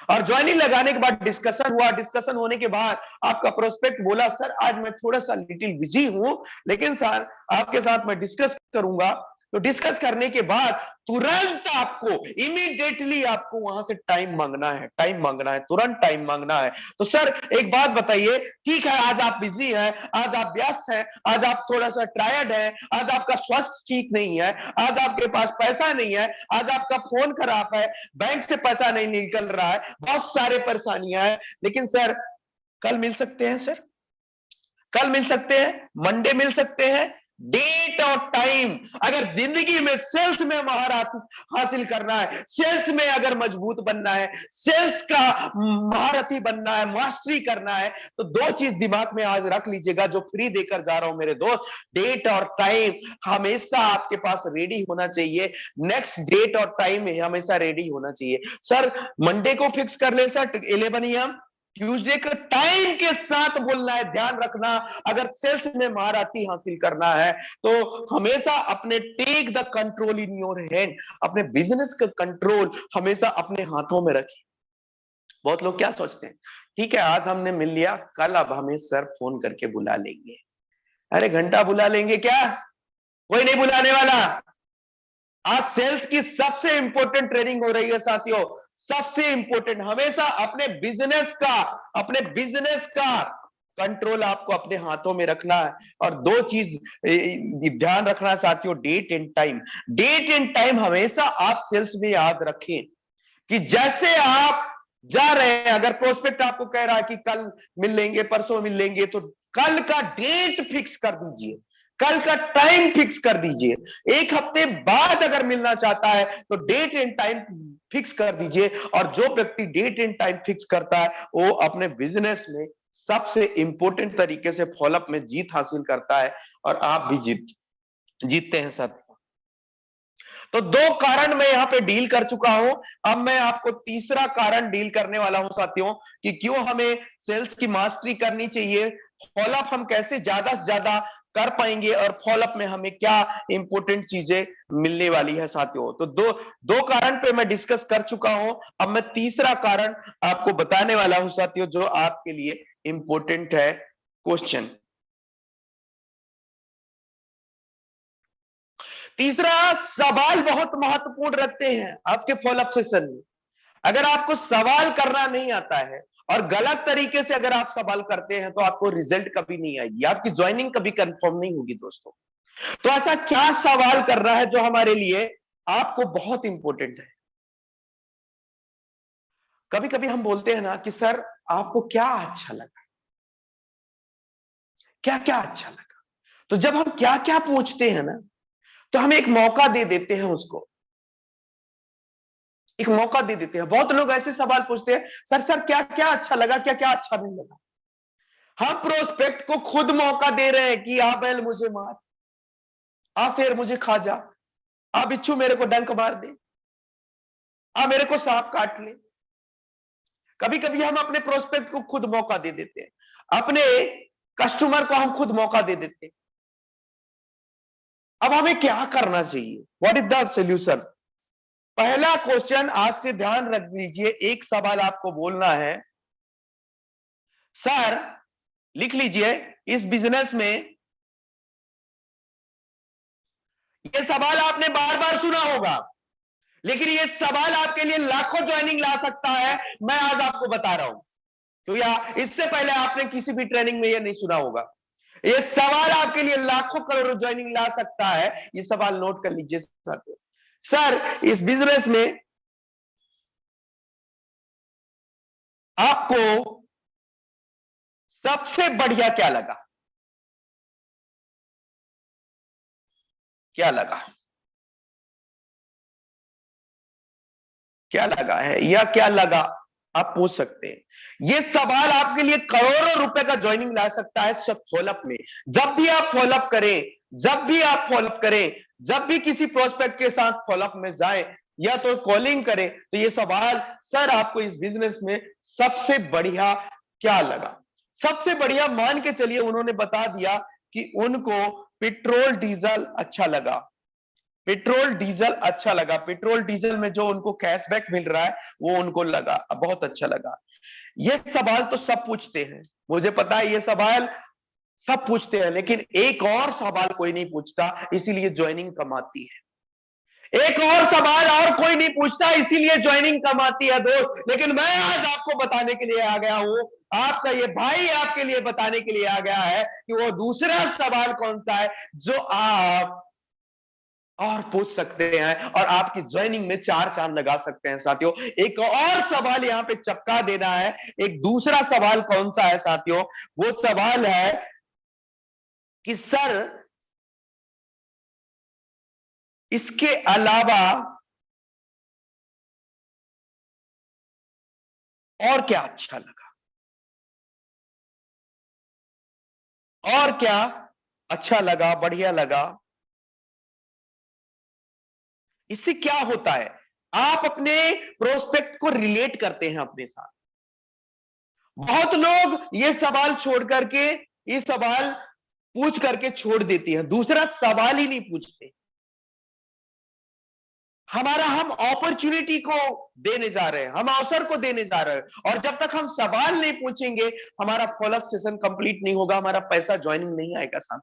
और ज्वाइनिंग लगाने के बाद डिस्कशन हुआ, डिस्कशन होने के बाद आपका प्रोस्पेक्ट बोला सर आज मैं थोड़ा सा लिटिल बिजी हूं, लेकिन सर आपके साथ मैं डिस्कस करूंगा, तो डिस्कस करने के बाद तुरंत आपको इमीडिएटली आपको वहां से टाइम मांगना है, तुरंत टाइम मांगना है। तो सर एक बात बताइए, ठीक है आज आप बिजी हैं, आज आप व्यस्त हैं, आज आप थोड़ा सा टायर्ड हैं, आज आपका स्वास्थ्य ठीक नहीं है, आज आपके पास पैसा नहीं है, आज आपका फोन खराब है, बैंक से पैसा नहीं निकल रहा है, बहुत सारे परेशानियां हैं, लेकिन सर कल मिल सकते हैं, सर कल मिल सकते हैं, मंडे मिल सकते हैं, डेट और टाइम। अगर जिंदगी में सेल्स में महारत हासिल करना है, सेल्स में अगर मजबूत बनना है, सेल्स का महारथी बनना है, मास्टरी करना है, तो दो चीज दिमाग में आज रख लीजिएगा जो फ्री देकर जा रहा हूं मेरे दोस्त, डेट और टाइम हमेशा आपके पास रेडी होना चाहिए। नेक्स्ट डेट और टाइम हमेशा रेडी होना चाहिए। सर मंडे को फिक्स कर ले सर 11 AM, ट्यूसडे का टाइम के साथ बोलना है, ध्यान रखना। अगर सेल्स में महारथी हासिल करना है तो हमेशा अपने take the control in your hand, अपने बिजनेस का कंट्रोल हमेशा अपने हाथों में रखें। बहुत लोग क्या सोचते हैं, ठीक है आज हमने मिल लिया, कल अब हमें सर फोन करके बुला लेंगे। अरे घंटा बुला लेंगे क्या, कोई नहीं बुलाने वाला। आज सेल्स की सबसे इंपॉर्टेंट ट्रेनिंग हो रही है साथियों, सबसे इंपॉर्टेंट। हमेशा अपने बिजनेस का कंट्रोल आपको अपने हाथों में रखना है। और दो चीज ध्यान रखना है साथियों, date and time. Date and time हमेशा आप सेल्स में याद रखें कि जैसे आप जा रहे हैं, अगर प्रोस्पेक्ट आपको कह रहा है कि कल मिल लेंगे, परसों मिल लेंगे, तो कल का डेट फिक्स कर दीजिए, कल का टाइम फिक्स कर दीजिए। एक हफ्ते बाद अगर मिलना चाहता है तो डेट एंड टाइम फिक्स कर दीजिए। और जो व्यक्ति डेट एंड टाइम फिक्स करता है वो अपने बिजनेस में सबसे इंपॉर्टेंट तरीके से फॉलोअप में जीत हासिल करता है, और आप भी जीतते हैं साथ। तो दो कारण मैं यहां पे डील कर चुका हूं, अब मैं आपको तीसरा कारण डील करने वाला हूं साथियों, कि क्यों हमें सेल्स की मास्टरी करनी चाहिए, फॉलोअप हम कैसे ज्यादा से ज्यादा कर पाएंगे, और फॉलोअप में हमें क्या इंपॉर्टेंट चीजें मिलने वाली है साथियों। तो दो कारण पे मैं डिस्कस कर चुका हूं, अब मैं तीसरा कारण आपको बताने वाला हूं साथियों, जो आपके लिए इंपॉर्टेंट है। क्वेश्चन तीसरा, सवाल बहुत महत्वपूर्ण रखते हैं आपके फॉलोअप सेशन में। अगर आपको सवाल करना नहीं आता है और गलत तरीके से अगर आप सवाल करते हैं तो आपको रिजल्ट कभी नहीं आएगी, आपकी ज्वाइनिंग कभी कंफर्म नहीं होगी दोस्तों। तो ऐसा क्या सवाल कर रहा है जो हमारे लिए आपको बहुत इंपॉर्टेंट है। कभी कभी हम बोलते हैं ना कि सर आपको क्या अच्छा लगा, क्या क्या अच्छा लगा। तो जब हम क्या क्या पूछते हैं ना, तो हम एक मौका दे देते हैं उसको, एक मौका दे देते हैं। बहुत लोग ऐसे सवाल पूछते हैं, सर क्या क्या अच्छा लगा, क्या क्या अच्छा नहीं लगा। हम प्रोस्पेक्ट को खुद मौका दे रहे हैं कि आ बैल मुझे मार, आ शेर मुझे खा जा, आ बिच्छू मेरे को डंक मार दे, आ मेरे को सांप काट ले। कभी कभी हम अपने प्रोस्पेक्ट को खुद मौका दे देते हैं, अपने कस्टमर को हम खुद मौका दे देते हैं। अब हमें क्या करना चाहिए, व्हाट इज द सोल्यूशन। पहला क्वेश्चन आज से ध्यान रख लीजिए, एक सवाल आपको बोलना है, सर लिख लीजिए, इस बिजनेस में, यह सवाल आपने बार बार सुना होगा, लेकिन यह सवाल आपके लिए लाखों ज्वाइनिंग ला सकता है, मैं आज आपको बता रहा हूं। तो या इससे पहले आपने किसी भी ट्रेनिंग में यह नहीं सुना होगा। यह सवाल आपके लिए लाखों करोड़ों ज्वाइनिंग ला सकता है। यह सवाल नोट कर लीजिए सर, इस बिजनेस में आपको सबसे बढ़िया क्या लगा, क्या लगा, क्या लगा है या क्या लगा, आप पूछ सकते हैं। यह सवाल आपके लिए करोड़ों रुपए का ज्वाइनिंग ला सकता है सब फॉलोअप में। जब भी आप फॉलोअप करें, जब भी किसी प्रोस्पेक्ट के साथ फॉलोअप में जाए या तो कॉलिंग करें, तो ये सवाल, सर आपको इस बिजनेस में सबसे बढ़िया क्या लगा। सबसे बढ़िया मान के चलिए उन्होंने बता दिया कि उनको पेट्रोल डीजल अच्छा लगा, पेट्रोल डीजल अच्छा लगा, पेट्रोल डीजल में जो उनको कैशबैक मिल रहा है वो उनको लगा, बहुत अच्छा लगा। ये सवाल तो सब पूछते हैं, मुझे पता है ये सवाल सब पूछते हैं, लेकिन एक और सवाल कोई नहीं पूछता, इसीलिए ज्वाइनिंग कम आती है। एक और सवाल और कोई नहीं पूछता, इसीलिए ज्वाइनिंग कम आती है दोस्त। लेकिन मैं आज आपको बताने के लिए आ गया हूं, आपका ये भाई आपके लिए बताने के लिए आ गया है कि वो दूसरा सवाल कौन सा है जो आप और पूछ सकते हैं और आपकी ज्वाइनिंग में चार चांद लगा सकते हैं साथियों। एक और सवाल यहां पे चपका देना है। एक दूसरा सवाल कौन सा है साथियों? वो सवाल है कि सर इसके अलावा और क्या अच्छा लगा, और क्या अच्छा लगा, बढ़िया लगा। इससे क्या होता है, आप अपने प्रोस्पेक्ट को रिलेट करते हैं अपने साथ। बहुत लोग ये सवाल छोड़ करके, ये सवाल पूछ करके छोड़ देती हैं, दूसरा सवाल ही नहीं पूछते। हम अपॉर्चुनिटी को देने जा रहे हैं, हम अवसर को देने जा रहे हैं, और जब तक हम सवाल नहीं पूछेंगे हमारा फॉलोअप सेशन कंप्लीट नहीं होगा, हमारा पैसा ज्वाइनिंग नहीं आएगा साथ।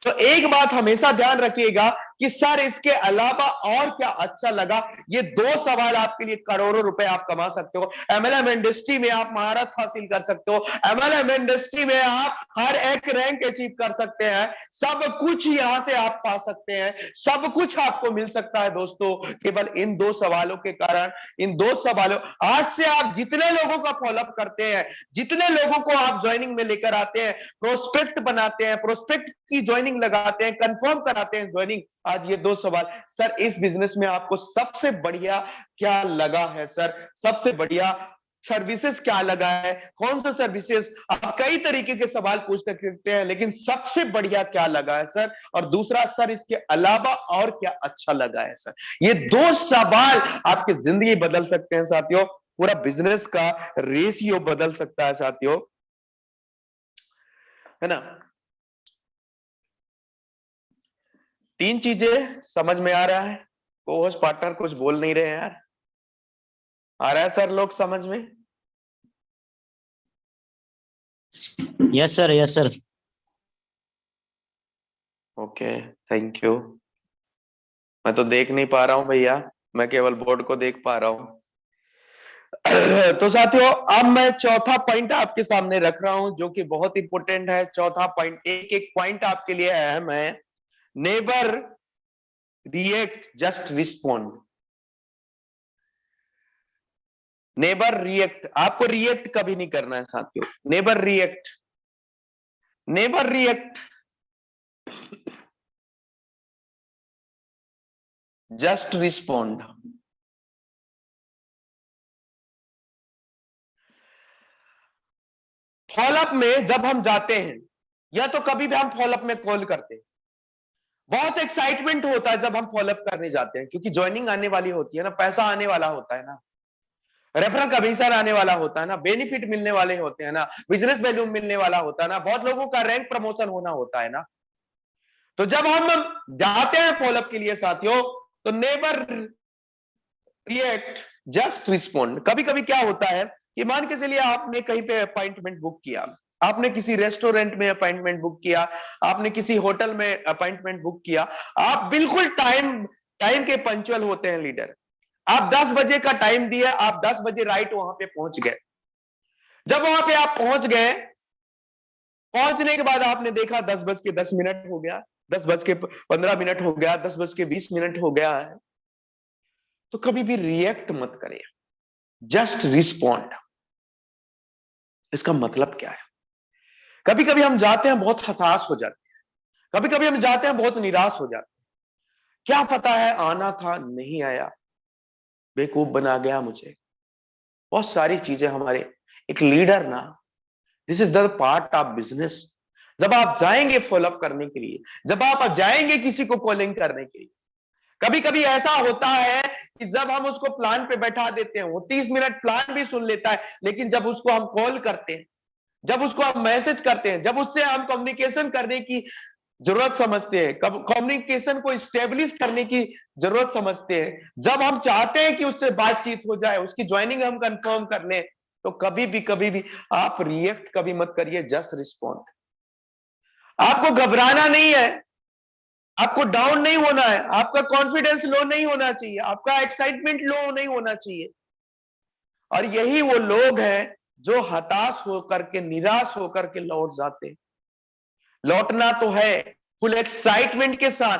तो एक बात हमेशा ध्यान रखिएगा कि सर इसके अलावा और क्या अच्छा लगा। ये दो सवाल आपके लिए करोड़ों रुपए आप कमा सकते हो। एमएलएम इंडस्ट्री में आप महारत हासिल कर सकते हो, एमएलएम इंडस्ट्री में आप हर एक रैंक अचीव कर सकते हैं, सब कुछ यहां से आप पा सकते हैं, सब कुछ आपको मिल सकता है दोस्तों, केवल इन दो सवालों के कारण। इन दो सवालों, आज से आप जितने लोगों का फॉलोअप करते हैं, जितने लोगों को आप ज्वाइनिंग में लेकर आते हैं, प्रोस्पेक्ट बनाते हैं, प्रोस्पेक्ट की ज्वाइनिंग लगाते हैं, कंफर्म कराते हैं ज्वाइनिंग, आज ये दो सवाल। सर इस बिजनेस में आपको सबसे बढ़िया क्या लगा है सर, सबसे बढ़िया सर्विसेज क्या लगा है, कौन सा सर्विसेज, आप कई तरीके के सवाल पूछ सकते हैं, लेकिन सबसे बढ़िया क्या लगा है सर, और दूसरा सर इसके अलावा और क्या अच्छा लगा है सर। ये दो सवाल आपकी जिंदगी बदल सकते हैं साथियों, पूरा बिजनेस का रेशियो बदल सकता है साथियों, है ना। तीन चीजें समझ में आ रहा है? को होस्ट पार्टनर कुछ बोल नहीं रहे हैं यार, आ रहा है सर लोग समझ में? Yes sir, yes sir. Okay, thank you. मैं तो देख नहीं पा रहा हूं भैया, मैं केवल बोर्ड को देख पा रहा हूं। तो साथियों अब मैं चौथा पॉइंट आपके सामने रख रहा हूं जो कि बहुत इंपॉर्टेंट है। चौथा पॉइंट, एक एक पॉइंट आपके लिए अहम है। Never react, just respond. Never react, आपको रिएक्ट कभी नहीं करना है साथियों। Never react, never react, just respond. Follow up में जब हम जाते हैं या तो कभी भी हम फॉलोअप में कॉल करते हैं, बहुत एक्साइटमेंट होता है जब हम फॉलोअप करने जाते हैं, क्योंकि ज्वाइनिंग आने वाली होती है ना, पैसा आने वाला होता है ना, रेफरल कमीशन आने वाला होता है ना, बेनिफिट मिलने वाले होते हैं ना, बिजनेस वैल्यू मिलने वाला होता है ना, बहुत लोगों का रैंक प्रमोशन होना होता है ना। तो जब हम जाते हैं फॉलोअप के लिए साथियों, तो नेवर रिएक्ट, जस्ट रिस्पॉन्ड। कभी कभी क्या होता है कि मान के चलिए आपने कहीं पे अपॉइंटमेंट बुक किया, आपने किसी रेस्टोरेंट में अपॉइंटमेंट बुक किया, आपने किसी होटल में अपॉइंटमेंट बुक किया, आप बिल्कुल टाइम टाइम के पंक्चुअल होते हैं लीडर, आप 10 बजे का टाइम दिया, आप 10 बजे राइट वहां पे पहुंच गए। जब वहां पे आप पहुंच गए, पहुंचने के बाद आपने देखा 10:10 हो गया, 10:15 हो गया, 10:20 हो गया है, तो कभी भी रिएक्ट मत करें, जस्ट रिस्पॉन्ड। इसका मतलब क्या है? कभी कभी हम जाते हैं बहुत हताश हो जाते हैं, कभी कभी हम जाते हैं बहुत निराश हो जाते हैं, क्या पता है आना था नहीं आया, बेवकूफ बना गया मुझे, बहुत सारी चीजें हमारे। एक लीडर ना, this is the part of business. जब आप जाएंगे फॉलोअप करने के लिए, जब आप जाएंगे किसी को कॉलिंग करने के लिए, कभी कभी ऐसा होता है कि जब हम उसको प्लान पे बैठा देते हैं, वो 30 मिनट प्लान भी सुन लेता है, लेकिन जब उसको हम कॉल करते हैं, जब उसको हम मैसेज करते हैं, जब उससे हम कम्युनिकेशन करने की जरूरत समझते हैं, कम्युनिकेशन को स्टेब्लिश करने की जरूरत समझते हैं, जब हम चाहते हैं कि उससे बातचीत हो जाए, उसकी ज्वाइनिंग हम कंफर्म कर लें, तो कभी भी आप रिएक्ट कभी मत करिए, जस्ट रिस्पॉन्ड। आपको घबराना नहीं है, आपको डाउन नहीं होना है, आपका कॉन्फिडेंस लो नहीं होना चाहिए, आपका एक्साइटमेंट लो नहीं होना चाहिए। और यही वो लोग हैं जो हताश होकर के, निराश होकर के लौट जाते हैं। लौटना तो है फुल एक्साइटमेंट के साथ,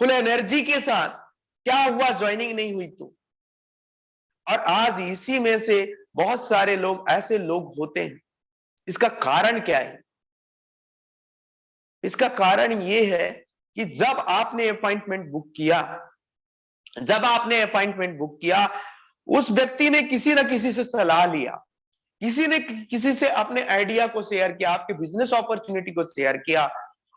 फुल एनर्जी के साथ। क्या हुआ, ज्वाइनिंग नहीं हुई तो? और आज इसी में से बहुत सारे लोग ऐसे लोग होते हैं। इसका कारण क्या है? इसका कारण यह है कि जब आपने अपॉइंटमेंट बुक किया, उस व्यक्ति ने किसी ना किसी से सलाह लिया, किसी ने किसी से अपने आइडिया को शेयर किया, आपके बिजनेस अपॉर्चुनिटी को शेयर किया,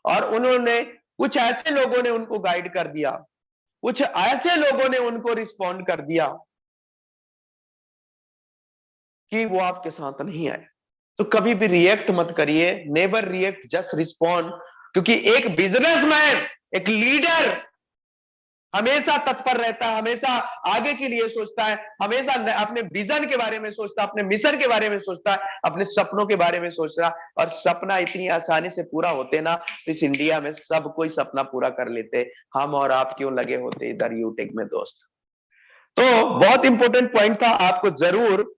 और उन्होंने कुछ ऐसे लोगों ने उनको गाइड कर दिया, कुछ ऐसे लोगों ने उनको रिस्पॉन्ड कर दिया कि वो आपके साथ नहीं आए। तो कभी भी रिएक्ट मत करिए, नेवर रिएक्ट, जस्ट रिस्पॉन्ड। क्योंकि एक बिजनेसमैन, एक लीडर हमेशा तत्पर रहता है, हमेशा आगे के लिए सोचता है, हमेशा अपने विजन के बारे में सोचता है, अपने मिशन के बारे में सोचता है, अपने सपनों के बारे में सोच रहा। और सपना इतनी आसानी से पूरा होते ना, तो इस इंडिया में सब कोई सपना पूरा कर लेते, हम और आप क्यों लगे होते इधर यूटेक में दोस्त। तो बहुत इंपॉर्टेंट पॉइंट था, आपको जरूर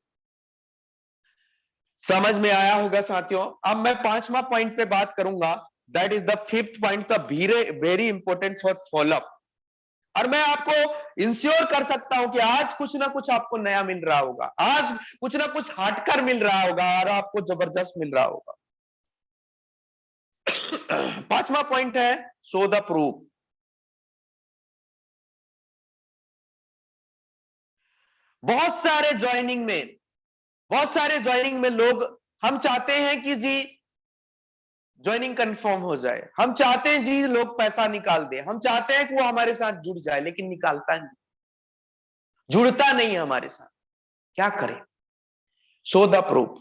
समझ में आया होगा साथियों। अब मैं 5वां पॉइंट पे बात करूंगा, that is the 5th point, the very important for follow up. और मैं आपको इंश्योर कर सकता हूं कि आज कुछ ना कुछ आपको नया मिल रहा होगा, आज कुछ ना कुछ हटकर मिल रहा होगा, और आपको जबरदस्त मिल रहा होगा। 5वां पॉइंट है शो द प्रूफ। बहुत सारे ज्वाइनिंग में लोग, हम चाहते हैं कि जी ज्वाइनिंग कंफर्म हो जाए, हम चाहते हैं जी लोग पैसा निकाल दे, हम चाहते हैं कि वो हमारे साथ जुड़ जाए, लेकिन निकालता नहीं, जुड़ता नहीं हमारे साथ। क्या करें? Show the proof.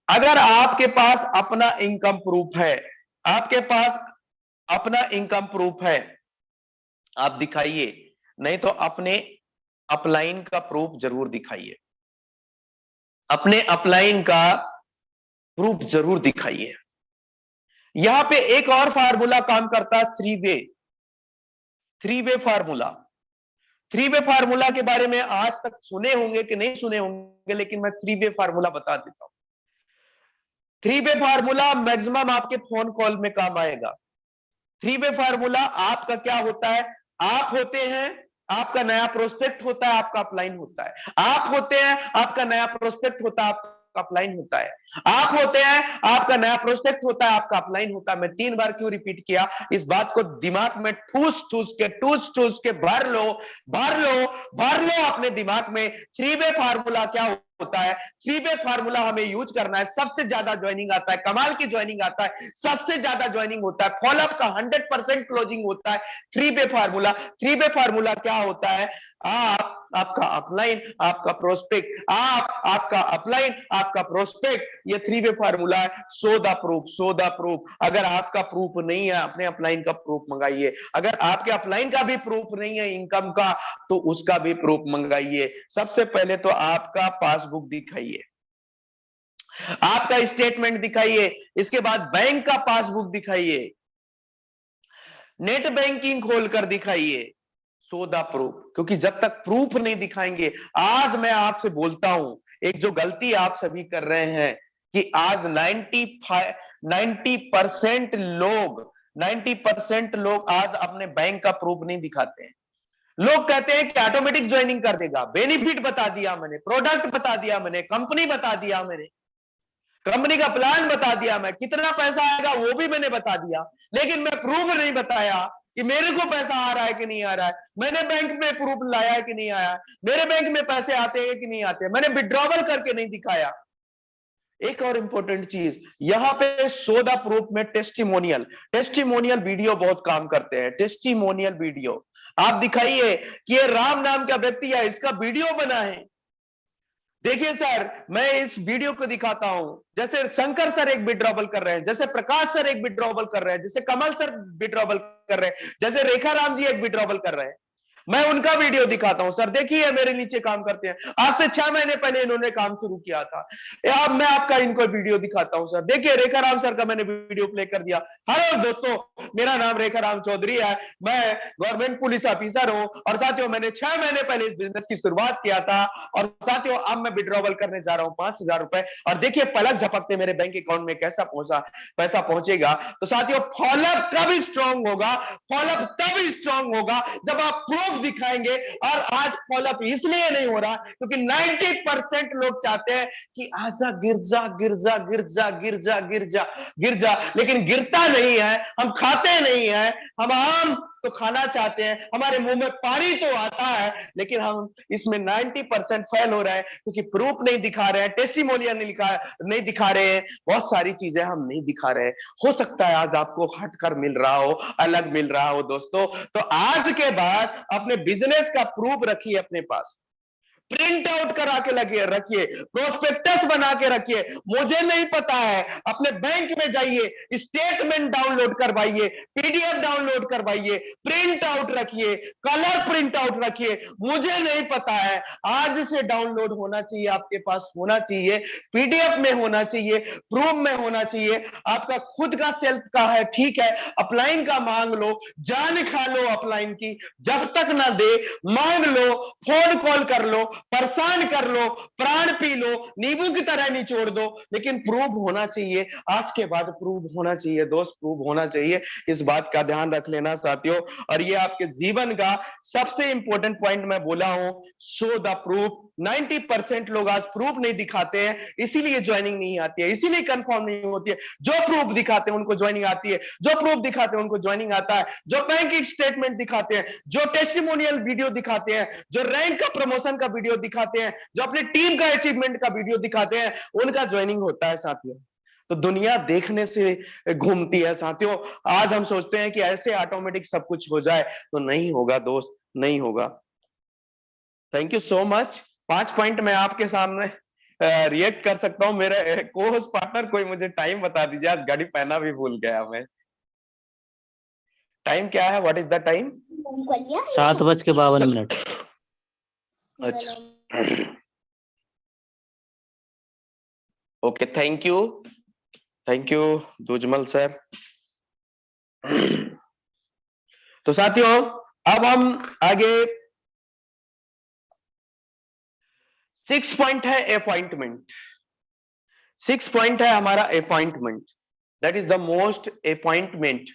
अगर आपके पास अपना इनकम प्रूफ है, आपके पास अपना इनकम प्रूफ है, आप दिखाइए। नहीं तो अपने अपलाइन का प्रूफ जरूर दिखाइए, अपने अपलाइन का प्रूफ जरूर दिखाइए। यहां पे एक और फार्मूला काम करता है, three way formula. Three way formula के बारे में आज तक सुने होंगे कि नहीं सुने होंगे, लेकिन मैं थ्री वे फार्मूला बता देता हूं। थ्री वे फार्मूला मैक्सिमम आपके फोन कॉल में काम आएगा। थ्री वे फार्मूला आपका क्या होता है? आप होते हैं, आपका नया प्रोस्पेक्ट होता है, आपका अपलाइन होता है। आप होते हैं, आपका नया प्रोस्पेक्ट होता है, आपका अपलाइन होता है। आप होते हैं, आपका नया प्रोस्पेक्ट होता है, आपका अपलाइन होता है। मैं 3 बार क्यों रिपीट किया? इस बात को दिमाग में ठूस ठूस के भर लो अपने दिमाग में। थ्री वे फार्मूला क्या होता है? थ्री वे फार्मूला हमें यूज करना है। सबसे ज्यादा ज्वाइनिंग आता है, कमाल की ज्वाइनिंग आता है, सबसे ज्यादा ज्वाइनिंग होता है, फॉलोअप का 100% क्लोजिंग होता है। Three way formula. Three way formula क्या होता है? आपका अपलाइन, आपका प्रोस्पेक्ट, आपका अपलाइन, आपका प्रोस्पेक्ट, ये थ्री वे फार्मूला है। So the proof. अगर आपका प्रूफ नहीं है, अपने अपलाइन का प्रूफ मंगाइए। अगर आपके अपलाइन का भी प्रूफ नहीं है इनकम का, तो उसका भी प्रूफ मंगाइए। सबसे पहले तो आपका पासबुक दिखाइए, आपका स्टेटमेंट दिखाइए, इसके बाद बैंक का पासबुक दिखाइए, नेट बैंकिंग खोलकर दिखाइए। So the proof. क्योंकि जब तक प्रूफ नहीं दिखाएंगे, आज मैं आपसे बोलता हूं, एक जो गलती आप सभी कर रहे हैं कि आज 90% लोग आज अपने बैंक का प्रूफ नहीं दिखाते हैं। लोग कहते हैं कि ऑटोमेटिक ज्वाइनिंग कर देगा, बेनिफिट बता दिया मैंने, प्रोडक्ट बता दिया मैंने, कंपनी बता दिया मैंने, कंपनी का प्लान बता दिया, मैं कितना पैसा आएगा वो भी मैंने बता दिया, लेकिन मैं प्रूफ नहीं बताया कि मेरे को पैसा आ रहा है कि नहीं आ रहा है, मैंने बैंक में प्रूफ लाया है कि नहीं आया, मेरे बैंक में पैसे आते हैं कि नहीं आते, मैंने विड्रॉवल करके नहीं दिखाया। एक और इंपॉर्टेंट चीज यहां पे शो द प्रूफ में टेस्टिमोनियल वीडियो बहुत काम करते हैं। टेस्टिमोनियल वीडियो आप दिखाइए कि ये राम नाम का व्यक्ति है, इसका वीडियो बना है। देखिए सर, मैं इस वीडियो को दिखाता हूं, जैसे शंकर सर एक विड्रॉवल कर रहे हैं, जैसे प्रकाश सर एक विड्रॉवल कर रहे हैं, जैसे कमल सर विड्रॉवल कर रहे हैं, जैसे रेखा राम जी एक विड्रॉवल कर रहे हैं। मैं उनका वीडियो दिखाता हूं, सर देखिए मेरे नीचे काम करते हैं, आज से 6 महीने पहले इन्होंने काम शुरू किया था। अब मैं आपका इनको वीडियो दिखाता हूं, सर देखिए रेखाराम सर का मैंने वीडियो प्ले कर दिया। हेलो दोस्तों, मेरा नाम रेखाराम चौधरी है, मैं गवर्नमेंट पुलिस ऑफिसर हूं, और साथियों मैंने 6 महीने पहले इस बिजनेस की शुरुआत किया था, और साथियों अब मैं विड्रॉवल करने जा रहा हूं 5,000 रुपए, और देखिए पलक झपकते मेरे बैंक अकाउंट में कैसा पैसा पहुंचेगा। तो साथियों फॉलोअप कब स्ट्रांग होगा? फॉलोअप तब स्ट्रांग होगा जब आप प्रूफ दिखाएंगे। और आज फॉलोअप इसलिए नहीं हो रहा क्योंकि 90% लोग चाहते हैं कि आजा गिरजा गिरजा गिरजा गिरजा गिरजा गिरजा, लेकिन गिरता नहीं है, हम खाते नहीं है, हम आम तो खाना चाहते हैं, हमारे मुंह में पानी तो आता है, लेकिन हम इसमें 90% फेल हो रहा है क्योंकि प्रूफ नहीं दिखा रहे हैं, टेस्टिमोनियल नहीं दिखा रहे हैं, बहुत सारी चीजें हम नहीं दिखा रहे हैं। हो सकता है आज आपको हटकर मिल रहा हो, अलग मिल रहा हो दोस्तों। तो आज के बाद अपने बिजनेस का प्रूफ रखिए अपने पास, प्रिंट आउट करा के लगे रखिए, प्रोस्पेक्टस बना के रखिए। मुझे नहीं पता है, अपने बैंक में जाइए, स्टेटमेंट डाउनलोड करवाइए, पीडीएफ डाउनलोड करवाइए, प्रिंट आउट रखिए, कलर प्रिंट आउट रखिए। मुझे नहीं पता है, आज से डाउनलोड होना चाहिए, आपके पास होना चाहिए, पीडीएफ में होना चाहिए, प्रूफ में होना चाहिए। आपका खुद का सेल्फ का है, ठीक है, अपलाइन का मांग लो, जान खा लो अपलाइन की, जब तक ना दे मांग लो, फोन कॉल कर लो, परेशान कर लो, प्राण पी लो, नींबू की तरह निचोड़ दो, लेकिन प्रूफ होना चाहिए। आज के बाद प्रूफ होना चाहिए दोस्त, प्रूफ होना चाहिए। इस बात का ध्यान रख लेना साथियों। और ये आपके जीवन का सबसे इंपॉर्टेंट पॉइंट मैं बोला हूं, शो द प्रूफ। 90% लोग आज प्रूफ नहीं दिखाते हैं, इसीलिए ज्वाइनिंग नहीं आती है, इसीलिए कंफर्म नहीं होती है। जो प्रूफ दिखाते हैं उनको ज्वाइनिंग आती है, जो प्रूफ दिखाते हैं उनको ज्वाइनिंग आता है, जो बैंक स्टेटमेंट दिखाते हैं, जो टेस्टिमोनियल वीडियो दिखाते हैं, जो रैंक का प्रमोशन का वीडियो दिखाते हैं, जो अपनी टीम का अचीवमेंट का वीडियो दिखाते हैं, उनका ज्वाइनिंग होता है साथियों। तो दुनिया देखने से घूमती है साथियों। आज हम सोचते हैं कि ऐसे ऑटोमेटिक सब कुछ हो जाए, तो नहीं होगा दोस्त, नहीं होगा। Thank you so much. 5 point मैं आपके सामने रिएक्ट कर सकता हूं। मेरे को होस्ट पार्टनर कोई मुझे टाइम बता दीजिए, आज घड़ी पहना भी भूल गया मैं। टाइम क्या है? What is the time? 7:52। अच्छा, ओके, थैंक यू दुजमल सर। तो साथियों अब हम आगे 6 पॉइंट है अपॉइंटमेंट। 6 पॉइंट है हमारा appointment, that is the most appointment.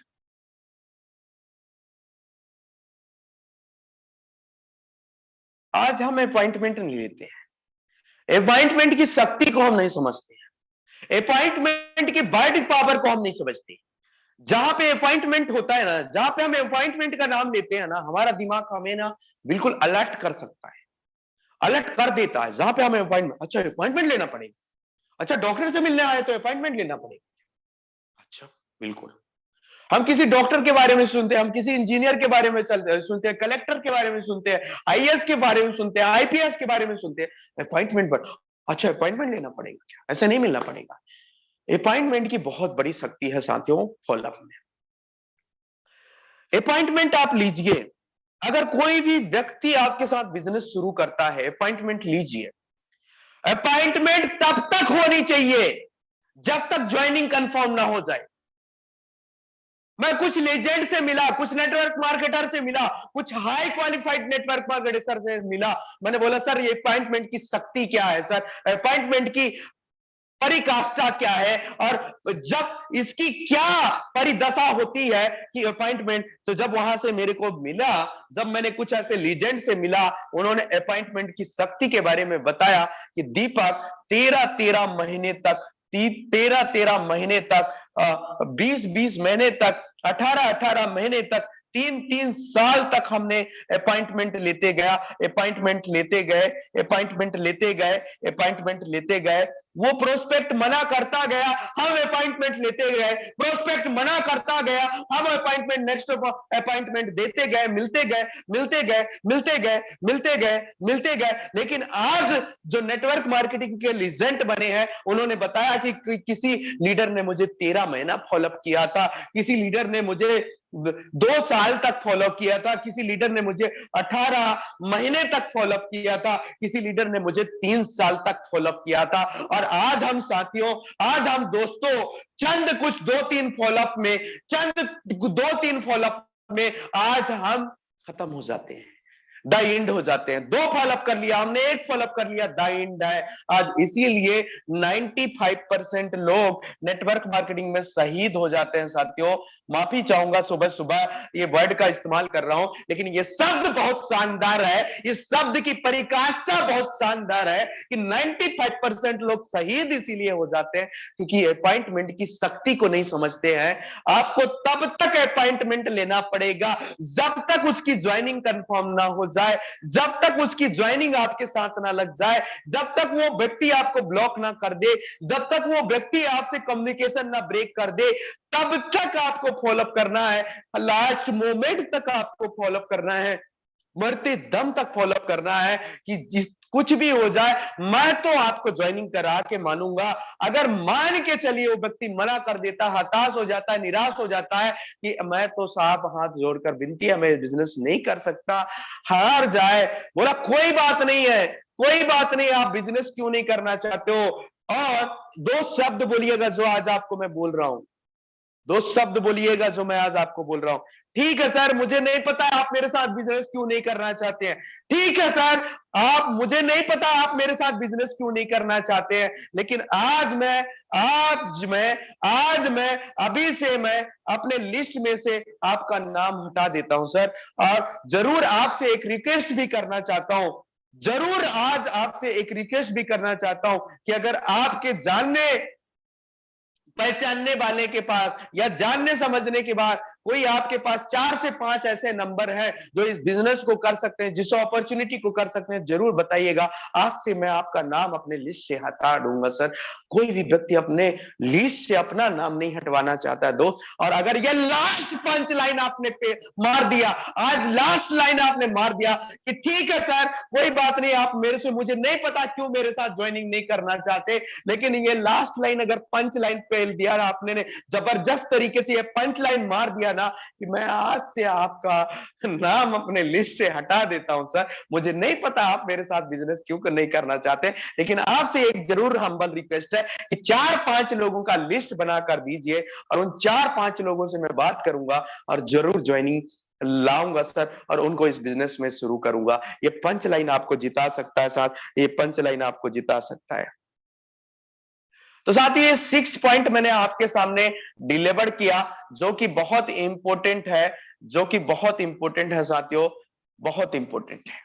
आज हम अपॉइंटमेंट नहीं लेते हैं, अपॉइंटमेंट की शक्ति को हम नहीं समझते हैं, अपॉइंटमेंट की बाइटिंग पावर को हम नहीं समझते। जहां पे अपॉइंटमेंट होता है ना, जहां पे हम अपॉइंटमेंट का नाम लेते हैं ना, हमारा दिमाग हमें ना बिल्कुल अलर्ट कर सकता है, अलर्ट कर देता है। जहां पे हमें अपॉइंटमेंट, अच्छा अपॉइंटमेंट लेना पड़ेगा, अच्छा डॉक्टर से मिलने आए तो अपॉइंटमेंट लेना पड़ेगा। अच्छा बिल्कुल, हम किसी डॉक्टर के बारे में सुनते हैं, हम किसी इंजीनियर के बारे में सुनते हैं, कलेक्टर के बारे में सुनते हैं, आईएएस के बारे में सुनते हैं, आईपीएस के बारे में सुनते हैं, अपॉइंटमेंट पर अच्छा अपॉइंटमेंट लेना पड़ेगा, क्या ऐसे नहीं मिलना पड़ेगा। अपॉइंटमेंट की बहुत बड़ी शक्ति है साथियों फॉलोअप में। अपॉइंटमेंट आप लीजिए, अगर कोई भी व्यक्ति आपके साथ बिजनेस शुरू करता है, अपॉइंटमेंट लीजिए। अपॉइंटमेंट तब तक होनी चाहिए जब तक ज्वाइनिंग कंफर्म ना हो जाए। मैं कुछ लेजेंड से मिला, कुछ नेटवर्क मार्केटर से मिला, कुछ हाई क्वालिफाइड नेटवर्क मार्केटर से मिला, मैंने बोला सर ये अपॉइंटमेंट की शक्ति क्या है, सर अपॉइंटमेंट की परिकाष्ठा क्या है, और जब इसकी क्या परिदशा होती है कि अपॉइंटमेंट। तो जब वहां से मेरे को मिला, जब मैंने कुछ ऐसे लीजेंड से मिला, उन्होंने अपॉइंटमेंट की शक्ति के बारे में बताया कि दीपक 13 महीने तक, 13 महीने तक, 20 महीने तक, 18 महीने तक, 3 साल तक हमने अपॉइंटमेंट लेते गया, अपॉइंटमेंट लेते गए, अपॉइंटमेंट लेते गए, अपॉइंटमेंट लेते गए। वो प्रोस्पेक्ट मना करता गया, हम अपॉइंटमेंट लेते गए, प्रोस्पेक्ट मना करता गया, हम अपॉइंटमेंट नेक्स्ट अपॉइंटमेंट देते गए, मिलते गए, मिलते गए, मिलते गए, मिलते गए, मिलते गए। लेकिन आज जो नेटवर्क मार्केटिंग के लीजेंड बने हैं, उन्होंने बताया कि किसी लीडर ने मुझे 13 महीना फॉलोअप किया था, किसी लीडर ने मुझे 2 साल तक फॉलो किया था, किसी लीडर ने मुझे 18 महीने तक फॉलो किया था, किसी लीडर ने मुझे 3 साल तक फॉलो किया था। और आज हम साथियों, आज हम दोस्तों चंद कुछ 2-3 फॉलोअप में, चंद 2-3 फॉलोअप में आज हम खत्म हो जाते हैं, द एंड हो जाते हैं। 2 फॉलोअप कर लिया हमने, 1 फॉलोअप कर लिया, द एंड है आज। इसीलिए 95% लोग नेटवर्क मार्केटिंग में शहीद हो जाते हैं साथियों। माफी चाहूंगा सुबह सुबह ये वर्ड का इस्तेमाल कर रहा हूं, लेकिन ये शब्द बहुत शानदार है, इस शब्द की परिकाष्ठा बहुत शानदार है कि 95% लोग शहीद इसीलिए हो जाते हैं क्योंकि अपॉइंटमेंट की शक्ति को नहीं समझते हैं। आपको तब तक अपॉइंटमेंट लेना पड़ेगा जब तक उसकी ज्वाइनिंग कंफर्म ना हो जाए, जब तक उसकी ज्वाइनिंग आपके साथ ना लग जाए, जब तक वो व्यक्ति आपको ब्लॉक ना कर दे, जब तक वो व्यक्ति आपसे कम्युनिकेशन ना ब्रेक कर दे, तब तक आपको फॉलोअप करना है। लास्ट मोमेंट तक आपको फॉलोअप करना है, मरते दम तक फॉलोअप करना है कि जिस कुछ भी हो जाए मैं तो आपको ज्वाइनिंग करा के मानूंगा। अगर मान के चलिए वो व्यक्ति मना कर देता, हताश हो जाता है, निराश हो जाता है कि मैं तो साहब हाथ जोड़कर विनती है मैं बिजनेस नहीं कर सकता, हार जाए, बोला कोई बात नहीं है, कोई बात नहीं, आप बिजनेस क्यों नहीं करना चाहते हो। और 2 शब्द बोलिएगा जो आज आपको मैं बोल रहा हूं, 2 शब्द बोलिएगा जो मैं आज आपको बोल रहा हूं। ठीक है सर, मुझे नहीं पता आप मेरे साथ बिजनेस क्यों नहीं करना चाहते हैं। ठीक है सर, आप मुझे नहीं पता आप मेरे साथ बिजनेस क्यों नहीं करना चाहते हैं, लेकिन आज मैं अभी से मैं अपने लिस्ट में से आपका नाम हटा देता हूं सर। और जरूर आपसे एक रिक्वेस्ट भी करना चाहता हूं, जरूर आज आपसे एक रिक्वेस्ट भी करना चाहता हूं कि अगर आपके जानने पहचानने वाले के पास या जानने समझने के बाद कोई आपके पास 4 से 5 ऐसे नंबर हैं जो इस बिजनेस को कर सकते हैं, जिस अपॉर्चुनिटी को कर सकते हैं, जरूर बताइएगा। आज से मैं आपका नाम अपने लिस्ट से हटा दूंगा सर। कोई भी व्यक्ति अपने लिस्ट से अपना नाम नहीं हटवाना चाहता है दोस्त। और अगर ये लास्ट पंच लाइन आपने पे मार दिया, आज लास्ट लाइन आपने मार दिया कि ठीक है सर कोई बात नहीं, आप मेरे से, मुझे नहीं पता क्यों मेरे साथ ज्वाइनिंग नहीं करना चाहते, लेकिन ये लास्ट लाइन अगर पंच लाइन पे दिया आपने ने, जबरदस्त तरीके से ये पंच लाइन मार दिया ना कि मैं आज से आपका नाम अपने लिस्ट से हटा देता हूं सर। मुझे नहीं पता आप मेरे साथ बिजनेस क्यों नहीं करना चाहते, लेकिन आपसे एक जरूर हम्बल रिक्वेस्ट है कि 4-5 लोगों का लिस्ट बनाकर दीजिए और उन 4-5 लोगों से मैं बात करूंगा और जरूर ज्वाइनिंग लाऊंगा सर और उनको इस बिजनेस में शुरू करूंगा। ये पंच लाइन आपको जिता सकता है साथ, ये पंच लाइन आपको जिता सकता है। तो साथ ही ये 6 पॉइंट मैंने आपके सामने डिलीवर किया जो कि बहुत इंपॉर्टेंट है, जो कि बहुत इंपॉर्टेंट है साथियों, बहुत इंपॉर्टेंट है।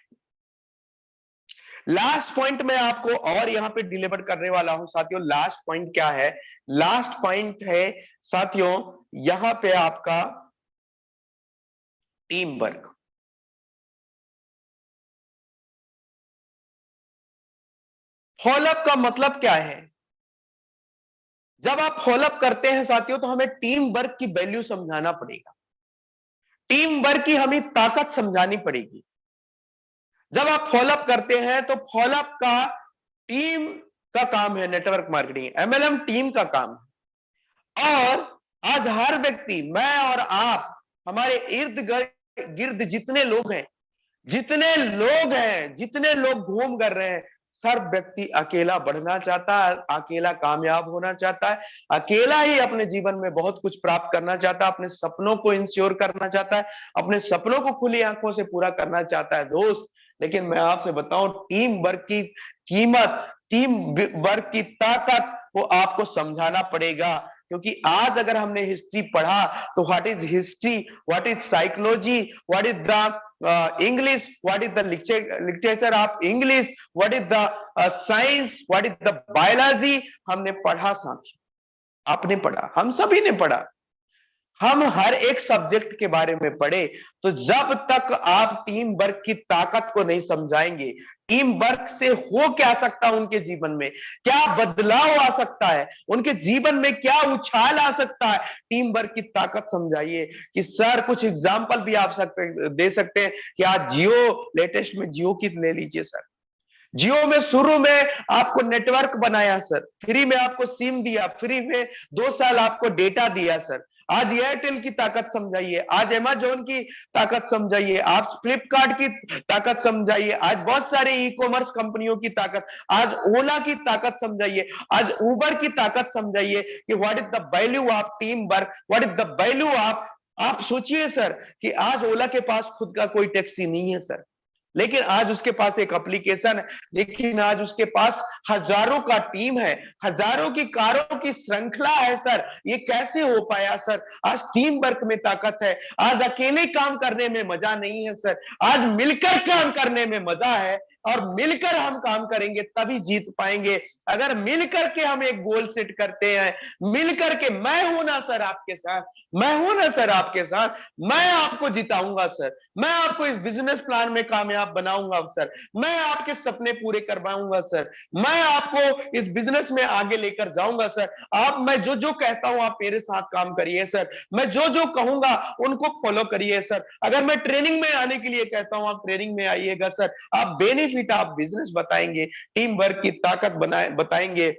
लास्ट पॉइंट मैं आपको और यहां पे डिलीवर करने वाला हूं साथियों। लास्ट पॉइंट क्या है? लास्ट पॉइंट है साथियों यहां पे आपका टीम वर्क। फॉलोअप का मतलब क्या है? जब आप फॉलोअप करते हैं साथियों तो हमें टीम वर्क की वैल्यू समझाना पड़ेगा, टीम वर्क की हमें ताकत समझानी पड़ेगी। जब आप फॉलोअप करते हैं तो फॉलोअप का टीम का काम है, नेटवर्क मार्केटिंग एमएलएम टीम का काम है। और आज हर व्यक्ति, मैं और आप, हमारे इर्द गिर्द जितने लोग हैं, जितने लोग घूम कर रहे हैं, सब व्यक्ति अकेला बढ़ना चाहता है, अकेला कामयाब होना चाहता है, अकेला ही अपने जीवन में बहुत कुछ प्राप्त करना चाहता है, अपने सपनों को इंश्योर करना चाहता है, अपने सपनों को खुली आंखों से पूरा करना चाहता है दोस्त। लेकिन मैं आपसे बताऊं, टीम वर्क की कीमत, टीम वर्क की ताकत को आपको समझाना पड़ेगा। क्योंकि आज अगर हमने हिस्ट्री पढ़ा तो what is history, what is psychology, what is the English, what is the literature of English, what is the science, what is the biology, हमने पढ़ा साथी, आपने पढ़ा, हम सभी ने पढ़ा, हम हर एक सब्जेक्ट के बारे में पढ़े। तो जब तक आप टीम वर्क की ताकत को नहीं समझाएंगे, टीम वर्क से हो क्या सकता है उनके जीवन में, क्या बदलाव आ सकता है, उनके जीवन में क्या उछाल आ सकता है, टीम वर्क की ताकत समझाइए। कि सर कुछ एग्जांपल भी आप दे सकते हैं कि आज जियो, लेटेस्ट में जियो की ले लीजिए सर, जियो में शुरू में आपको नेटवर्क बनाया सर, फ्री में आपको सिम दिया, फ्री में 2 साल आपको डेटा दिया सर। आज एयरटेल की ताकत समझाइए, आज अमेजोन की ताकत समझाइए, आप फ्लिपकार्ट की ताकत समझाइए, आज बहुत सारे ई कॉमर्स कंपनियों की ताकत, आज ओला की ताकत समझाइए, आज उबर की ताकत समझाइए कि what is the value of team work, what is the value of. आप सोचिए सर कि आज ओला के पास खुद का कोई टैक्सी नहीं है सर, लेकिन आज उसके पास एक एप्लीकेशन है, लेकिन आज उसके पास हजारों का टीम है, हजारों की कारों की श्रृंखला है सर। ये कैसे हो पाया सर? आज टीम वर्क में ताकत है, आज अकेले काम करने में मजा नहीं है सर, आज मिलकर काम करने में मजा है, और मिलकर हम काम करेंगे तभी जीत पाएंगे। अगर मिलकर के हम एक गोल सेट करते हैं, मिलकर के, मैं हूं ना सर आपके साथ, मैं हूं ना सर आपके साथ, मैं आपको जिताऊंगा सर, मैं आपको इस बिजनेस प्लान में कामयाब बनाऊंगा सर, मैं आपके सपने पूरे करवाऊंगा सर, मैं आपको इस बिजनेस में आगे लेकर जाऊंगा सर। आप, मैं जो जो कहता हूं आप मेरे साथ काम करिए सर, मैं जो जो कहूंगा उनको फॉलो करिए सर। अगर मैं ट्रेनिंग में आने के लिए कहता हूं आप ट्रेनिंग में आइएगा सर। आप बेनिफिट, आप बिजनेस बताएंगे, टीम वर्क की ताकत बताएंगे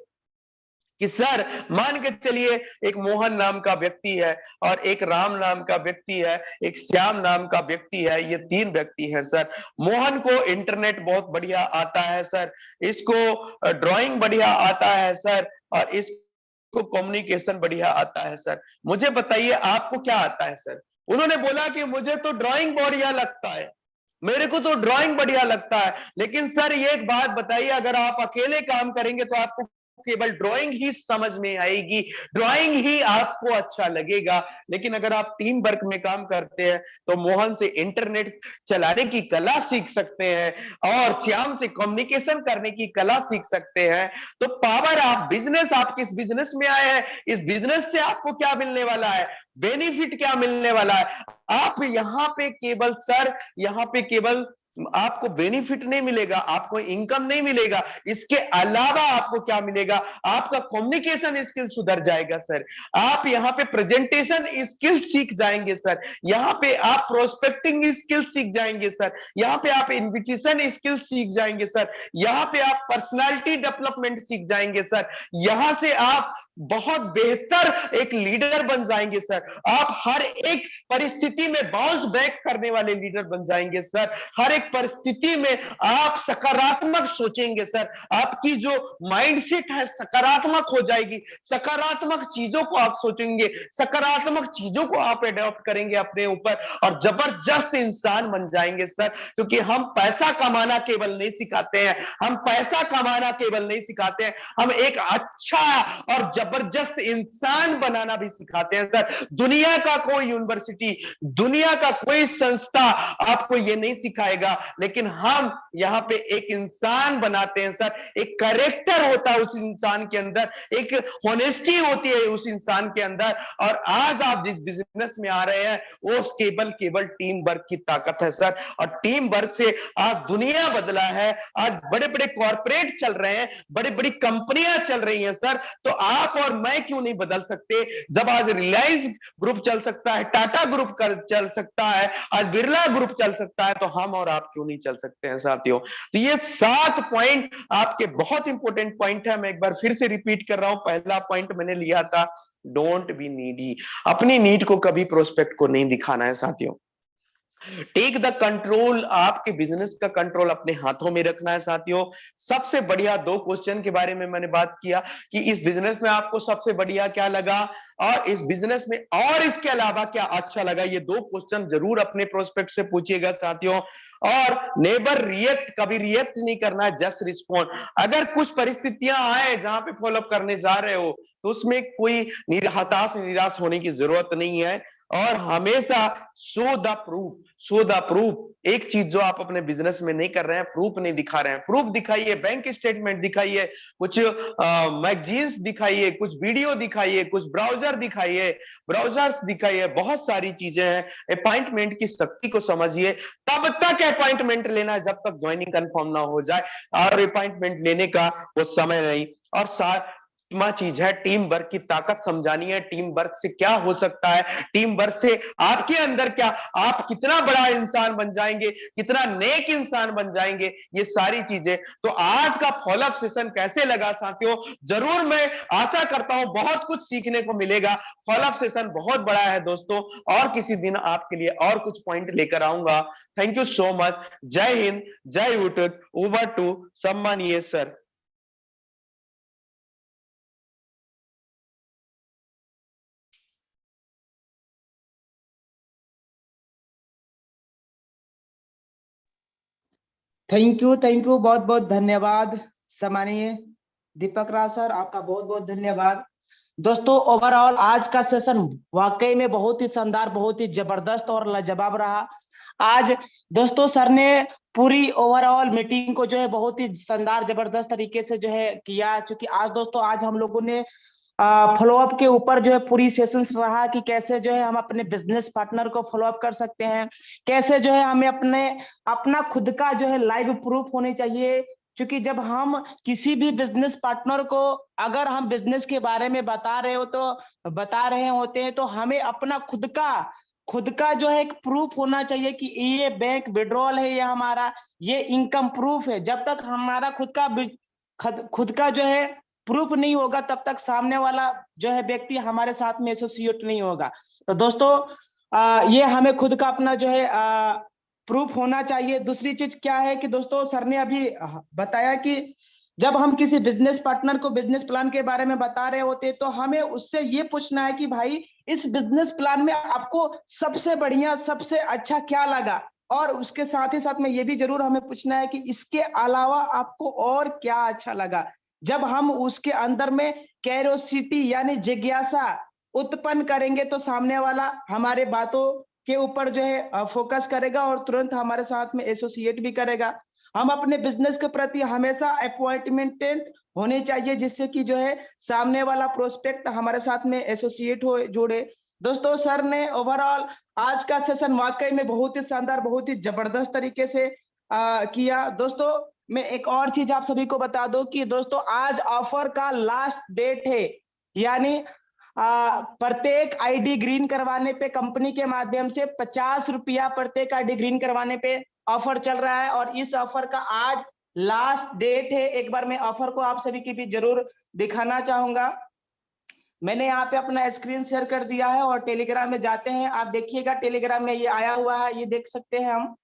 कि सर मान के चलिए एक मोहन नाम का व्यक्ति है, और एक राम नाम का व्यक्ति है, एक श्याम नाम का व्यक्ति है, ये 3 व्यक्ति हैं सर। मोहन को इंटरनेट बहुत बढ़िया आता है सर, इसको ड्राइंग बढ़िया आता है सर, और इसको कम्युनिकेशन बढ़िया आता है सर। मुझे बताइए आपको क्या आता है सर? उन्होंने बोला कि मुझे तो ड्राइंग बढ़िया लगता है, मेरे को तो ड्राइंग बढ़िया लगता है। लेकिन सर ये एक बात बताइए, अगर आप अकेले काम करेंगे तो आपको केवल ड्राइंग ही समझ में आएगी, ड्राइंग ही आपको अच्छा लगेगा। लेकिन अगर आप टीम वर्क में काम करते हैं तो मोहन से इंटरनेट चलाने की कला सीख सकते हैं, और श्याम से कम्युनिकेशन करने की कला सीख सकते हैं। तो पावर आप बिजनेस, आप किस बिजनेस में आए हैं, इस बिजनेस से आपको क्या मिलने वाला है, बेनिफिट क्या मिलने वाला है? आप यहां पे केवल सर, यहां पे केवल आपको बेनिफिट नहीं मिलेगा, आपको इनकम नहीं मिलेगा, इसके अलावा आपको क्या मिलेगा? आपका कम्युनिकेशन स्किल सुधर जाएगा सर, आप यहां पे प्रेजेंटेशन स्किल सीख जाएंगे सर, यहां पे आप प्रोस्पेक्टिंग स्किल सीख जाएंगे सर, यहां पे आप इन्विटेशन स्किल सीख जाएंगे सर, यहां पे आप पर्सनालिटी डेवलपमेंट सीख जाएंगे सर, यहां से आप बहुत बेहतर एक लीडर बन जाएंगे सर। आप हर एक परिस्थिति में बाउंस बैक करने वाले लीडर बन जाएंगे सर। हर एक परिस्थिति में आप सकारात्मक सोचेंगे सर, आपकी जो माइंडसेट है सकारात्मक हो जाएगी, सकारात्मक चीजों को आप सोचेंगे, सकारात्मक चीजों को आप एडॉप्ट करेंगे अपने ऊपर, और जबरदस्त इंसान बन जाएंगे सर। क्योंकि हम पैसा कमाना केवल नहीं सिखाते हैं, हम पैसा कमाना केवल नहीं सिखाते हैं, हम एक अच्छा और जबरदस्त इंसान बनाना भी सिखाते हैं सर। दुनिया का कोई यूनिवर्सिटी, दुनिया का कोई संस्था आपको ये नहीं सिखाएगा, लेकिन हम यहाँ पे एक इंसान बनाते हैं सर। एक कैरेक्टर होता है उस इंसान के अंदर, एक होनेस्टी होती है उस इंसान के अंदर। और आज आप जिस बिजनेस में आ रहे हैं वो केवल टीम वर्क की ताकत है सर, और टीम वर्क से आज दुनिया बदला है। आज बड़े बड़े कॉर्पोरेट चल रहे हैं, बड़ी बड़ी कंपनियां चल रही हैं सर। तो आप और मैं क्यों नहीं बदल सकते? जब आज रिलायंस ग्रुप चल सकता है, टाटा ग्रुप चल सकता है, आज बिरला ग्रुप चल सकता है, तो हम और आप क्यों नहीं चल सकते हैं साथियों? तो ये 7 पॉइंट आपके बहुत इंपॉर्टेंट पॉइंट है। मैं एक बार फिर से रिपीट कर रहा हूं। पहला पॉइंट मैंने लिया था, डोंट बी नीडी। अपनी नीड को कभी प्रोस्पेक्ट को नहीं दिखाना है साथियों। टेक द कंट्रोल, आपके बिजनेस का कंट्रोल अपने हाथों में रखना है साथियों। सबसे बढ़िया 2 क्वेश्चन के बारे में मैंने बात किया कि इस बिजनेस में आपको सबसे बढ़िया क्या लगा, और इस बिजनेस में और इसके अलावा क्या अच्छा लगा। ये 2 क्वेश्चन जरूर अपने प्रोस्पेक्ट से पूछिएगा साथियों। और नेवर रिएक्ट, कभी रिएक्ट नहीं करना, जस्ट रिस्पॉन्ड। अगर कुछ परिस्थितियां आए जहां पे फॉलोअप करने जा रहे हो तो उसमें कोई हताश निराश होने की जरूरत नहीं है। और हमेशा show the proof, show the proof. एक चीज जो आप अपने बिजनेस में नहीं कर रहे हैं, प्रूफ नहीं दिखा रहे हैं, प्रूफ दिखाइए, बैंक स्टेटमेंट दिखाइए, कुछ मैगजीन्स दिखाइए, कुछ वीडियो दिखाइए, कुछ ब्राउजर दिखाइए, ब्राउजर्स दिखाइए, बहुत सारी चीजें हैं। अपॉइंटमेंट की शक्ति को समझिए। तब तक अपॉइंटमेंट लेना है जब तक ज्वाइनिंग कंफर्म ना हो जाए, और अपॉइंटमेंट लेने का वो समय नहीं। और चीज है, टीम वर्क की ताकत समझानी है, टीम वर्क से क्या हो सकता है, टीम वर्क से आपके अंदर क्या, आप कितना बड़ा इंसान बन जाएंगे, कितना नेक इंसान बन जाएंगे, ये सारी चीजें। तो आज का फॉलोअप सेशन कैसे लगा साथियों, जरूर मैं आशा करता हूं बहुत कुछ सीखने को मिलेगा। फॉलोअप सेशन बहुत बड़ा है दोस्तों, और किसी दिन आपके लिए और कुछ पॉइंट लेकर आऊंगा। Thank you so much. जय हिंद, जय यूट्यूब। ओवर टू सम्मानीय सर। थैंक यू, बहुत बहुत धन्यवाद सम्मानीय दीपक राव सर, आपका बहुत बहुत धन्यवाद। दोस्तों ओवरऑल आज का सेशन वाकई में बहुत ही शानदार, बहुत ही जबरदस्त और लाजवाब रहा। आज दोस्तों सर ने पूरी ओवरऑल मीटिंग को जो है बहुत ही शानदार जबरदस्त तरीके से जो है किया। क्योंकि आज दोस्तों आज हम लोगों ने फॉलोअप के ऊपर जो है पूरी सेशंस रहा कि कैसे जो है हम अपने बिजनेस पार्टनर को फॉलोअप कर सकते हैं, कैसे जो है हमें अपना खुद का जो है लाइव प्रूफ होनी चाहिए। क्योंकि जब हम किसी भी बिजनेस पार्टनर को अगर हम बिजनेस के बारे में बता रहे होते हैं तो हमें अपना खुद का जो है एक प्रूफ होना चाहिए कि ये बैंक विड्रॉल है, या हमारा ये इनकम प्रूफ है। जब तक हमारा खुद का जो है प्रूफ नहीं होगा तब तक सामने वाला जो है व्यक्ति हमारे साथ में एसोसिएट नहीं होगा। तो दोस्तों ये हमें खुद का अपना जो है प्रूफ होना चाहिए। दूसरी चीज क्या है कि दोस्तों सर ने अभी बताया कि जब हम किसी बिजनेस पार्टनर को बिजनेस प्लान के बारे में बता रहे होते तो हमें उससे ये पूछना है कि भाई इस बिजनेस प्लान में आपको सबसे बढ़िया, सबसे अच्छा क्या लगा, और उसके साथ ही साथ में ये भी जरूर हमें पूछना है कि इसके अलावा आपको और क्या अच्छा लगा। जब हम उसके अंदर में कैरोसिटी यानी जिज्ञासा उत्पन्न करेंगे तो सामने वाला हमारे बातों के ऊपर जो है फोकस करेगा और तुरंत हमारे साथ में एसोसिएट भी करेगा। हम अपने बिजनेस के प्रति हमेशा अपॉइंटमेंट होने चाहिए जिससे कि जो है सामने वाला प्रोस्पेक्ट हमारे साथ में एसोसिएट हो, जुड़े। दोस्तों सर ने ओवरऑल आज का सेशन वाकई में बहुत ही शानदार, बहुत ही जबरदस्त तरीके से किया। दोस्तों मैं एक और चीज आप सभी को बता दूं कि दोस्तों आज ऑफर का लास्ट डेट है, यानी प्रत्येक आईडी ग्रीन करवाने पे कंपनी के माध्यम से 50 रुपया प्रत्येक आईडी ग्रीन करवाने पे ऑफर चल रहा है, और इस ऑफर का आज लास्ट डेट है। एक बार मैं ऑफर को आप सभी के बीच जरूर दिखाना चाहूंगा। मैंने यहाँ पे अपना स्क्रीन शेयर कर दिया है और टेलीग्राम में जाते हैं, आप देखिएगा टेलीग्राम में ये आया हुआ है, ये देख सकते हैं हम।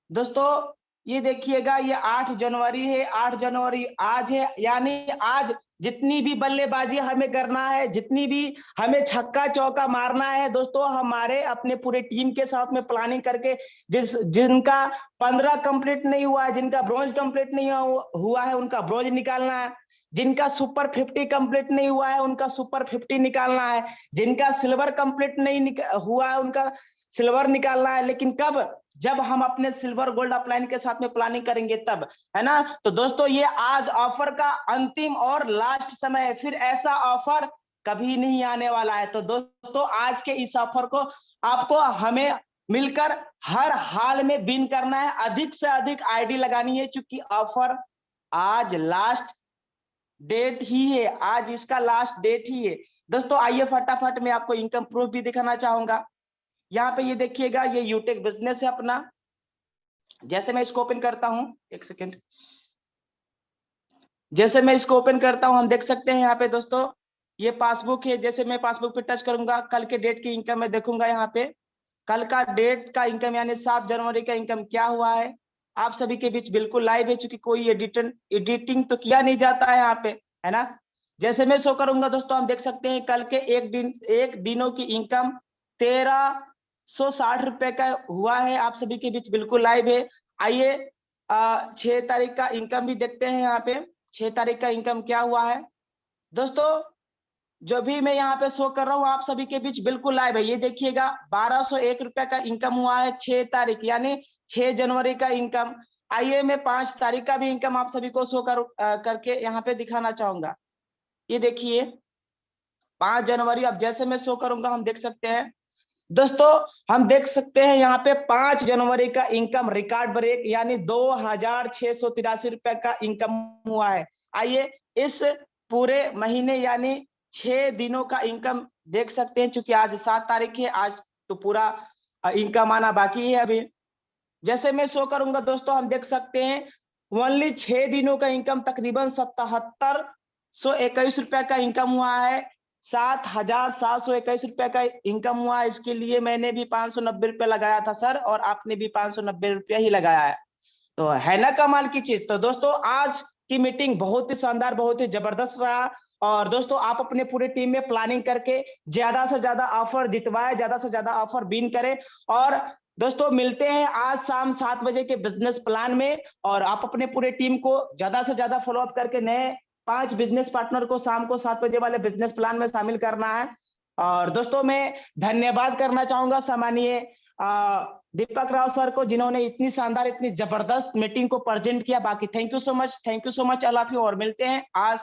दोस्तों ये देखिएगा ये 8 जनवरी है, 8 जनवरी आज है, यानी आज जितनी भी बल्लेबाजी हमें करना है, जितनी भी हमें छक्का चौका मारना है दोस्तों, हमारे अपने पूरे टीम के साथ में प्लानिंग करके जिनका 15 कंप्लीट नहीं हुआ है, जिनका ब्रॉन्ज कंप्लीट नहीं हुआ है उनका ब्रॉन्ज निकालना है, जिनका सुपर 50 कंप्लीट नहीं हुआ है उनका सुपर 50 निकालना है, जिनका सिल्वर कंप्लीट नहीं हुआ है उनका सिल्वर निकालना है। लेकिन कब? जब हम अपने सिल्वर गोल्ड अपलाइन के साथ में प्लानिंग करेंगे तब, है ना। तो दोस्तों ये आज ऑफर का अंतिम और लास्ट समय है, फिर ऐसा ऑफर कभी नहीं आने वाला है। तो दोस्तों आज के इस ऑफर को आपको हमें मिलकर हर हाल में विन करना है, अधिक से अधिक आईडी लगानी है, क्योंकि ऑफर आज लास्ट डेट ही है, आज इसका लास्ट डेट ही है। दोस्तों आइए फटाफट मैं आपको इनकम प्रूफ भी दिखाना चाहूंगा। यहाँ पे ये देखिएगा ये यूटेक बिजनेस है अपना। जैसे मैं इसको ओपन करता हूं, एक सेकेंड, जैसे मैं इसको ओपन करता हूं हम देख सकते हैं यहाँ पे दोस्तों ये पासबुक है। जैसे मैं पासबुक पे टच करूंगा कल के डेट की इनकम मैं देखूंगा। यहाँ पे कल का डेट का इनकम यानी 7 जनवरी का इनकम क्या हुआ है आप सभी के बीच बिल्कुल लाइव है, चूंकि कोई एडिटिंग तो किया नहीं जाता है यहाँ पे, है ना। जैसे मैं शो करूंगा दोस्तों हम देख सकते हैं कल के एक दिनों की इनकम 1360 रुपए का हुआ है, आप सभी के बीच बिल्कुल लाइव है। आइए 6 तारीख का इनकम भी देखते हैं। यहाँ पे 6 तारीख का इनकम क्या हुआ है दोस्तों, जो भी मैं यहाँ पे शो कर रहा हूँ आप सभी के बीच बिल्कुल लाइव है। ये देखिएगा 1201 रुपए का इनकम हुआ है 6 तारीख यानी 6 जनवरी का इनकम। आइए मैं 5 तारीख का भी इनकम आप सभी को शो करके यहाँ पे दिखाना चाहूंगा। ये देखिए 5 जनवरी, अब जैसे मैं शो करूंगा हम देख सकते हैं दोस्तों, हम देख सकते हैं यहाँ पे 5 जनवरी का इनकम रिकॉर्ड ब्रेक यानी 2683 रुपए का इनकम हुआ है। आइए इस पूरे महीने यानी 6 दिनों का इनकम देख सकते हैं, क्योंकि आज 7 तारीख है, आज तो पूरा इनकम आना बाकी है अभी। जैसे मैं शो करूंगा दोस्तों, हम देख सकते हैं ओनली 6 दिनों का इनकम तकरीबन 7721 रुपए का इनकम हुआ है। 7721 रुपए का इनकम हुआ है। इसके लिए मैंने भी 590 रुपए लगाया था सर, और आपने भी 590 रुपया ही लगाया है। तो है ना कमाल की चीज। तो दोस्तों आज की मीटिंग बहुत ही शानदार, बहुत ही जबरदस्त रहा। और दोस्तों आप अपने पूरे टीम में प्लानिंग करके ज्यादा से ज्यादा ऑफर जितवाए, ज्यादा से ज्यादा ऑफर विन करें। और दोस्तों मिलते हैं आज शाम 7 बजे के बिजनेस प्लान में। और आप अपने पूरे टीम को ज्यादा से ज्यादा फॉलोअप करके नए 5 बिजनेस पार्टनर को शाम को 7 बजे वाले बिजनेस प्लान में शामिल करना है। और दोस्तों मैं धन्यवाद करना चाहूंगा सम्मानीय दीपक राव सर को, जिन्होंने इतनी शानदार, इतनी जबरदस्त मीटिंग को प्रेजेंट किया। बाकी thank you so much, all of you. और मिलते हैं आज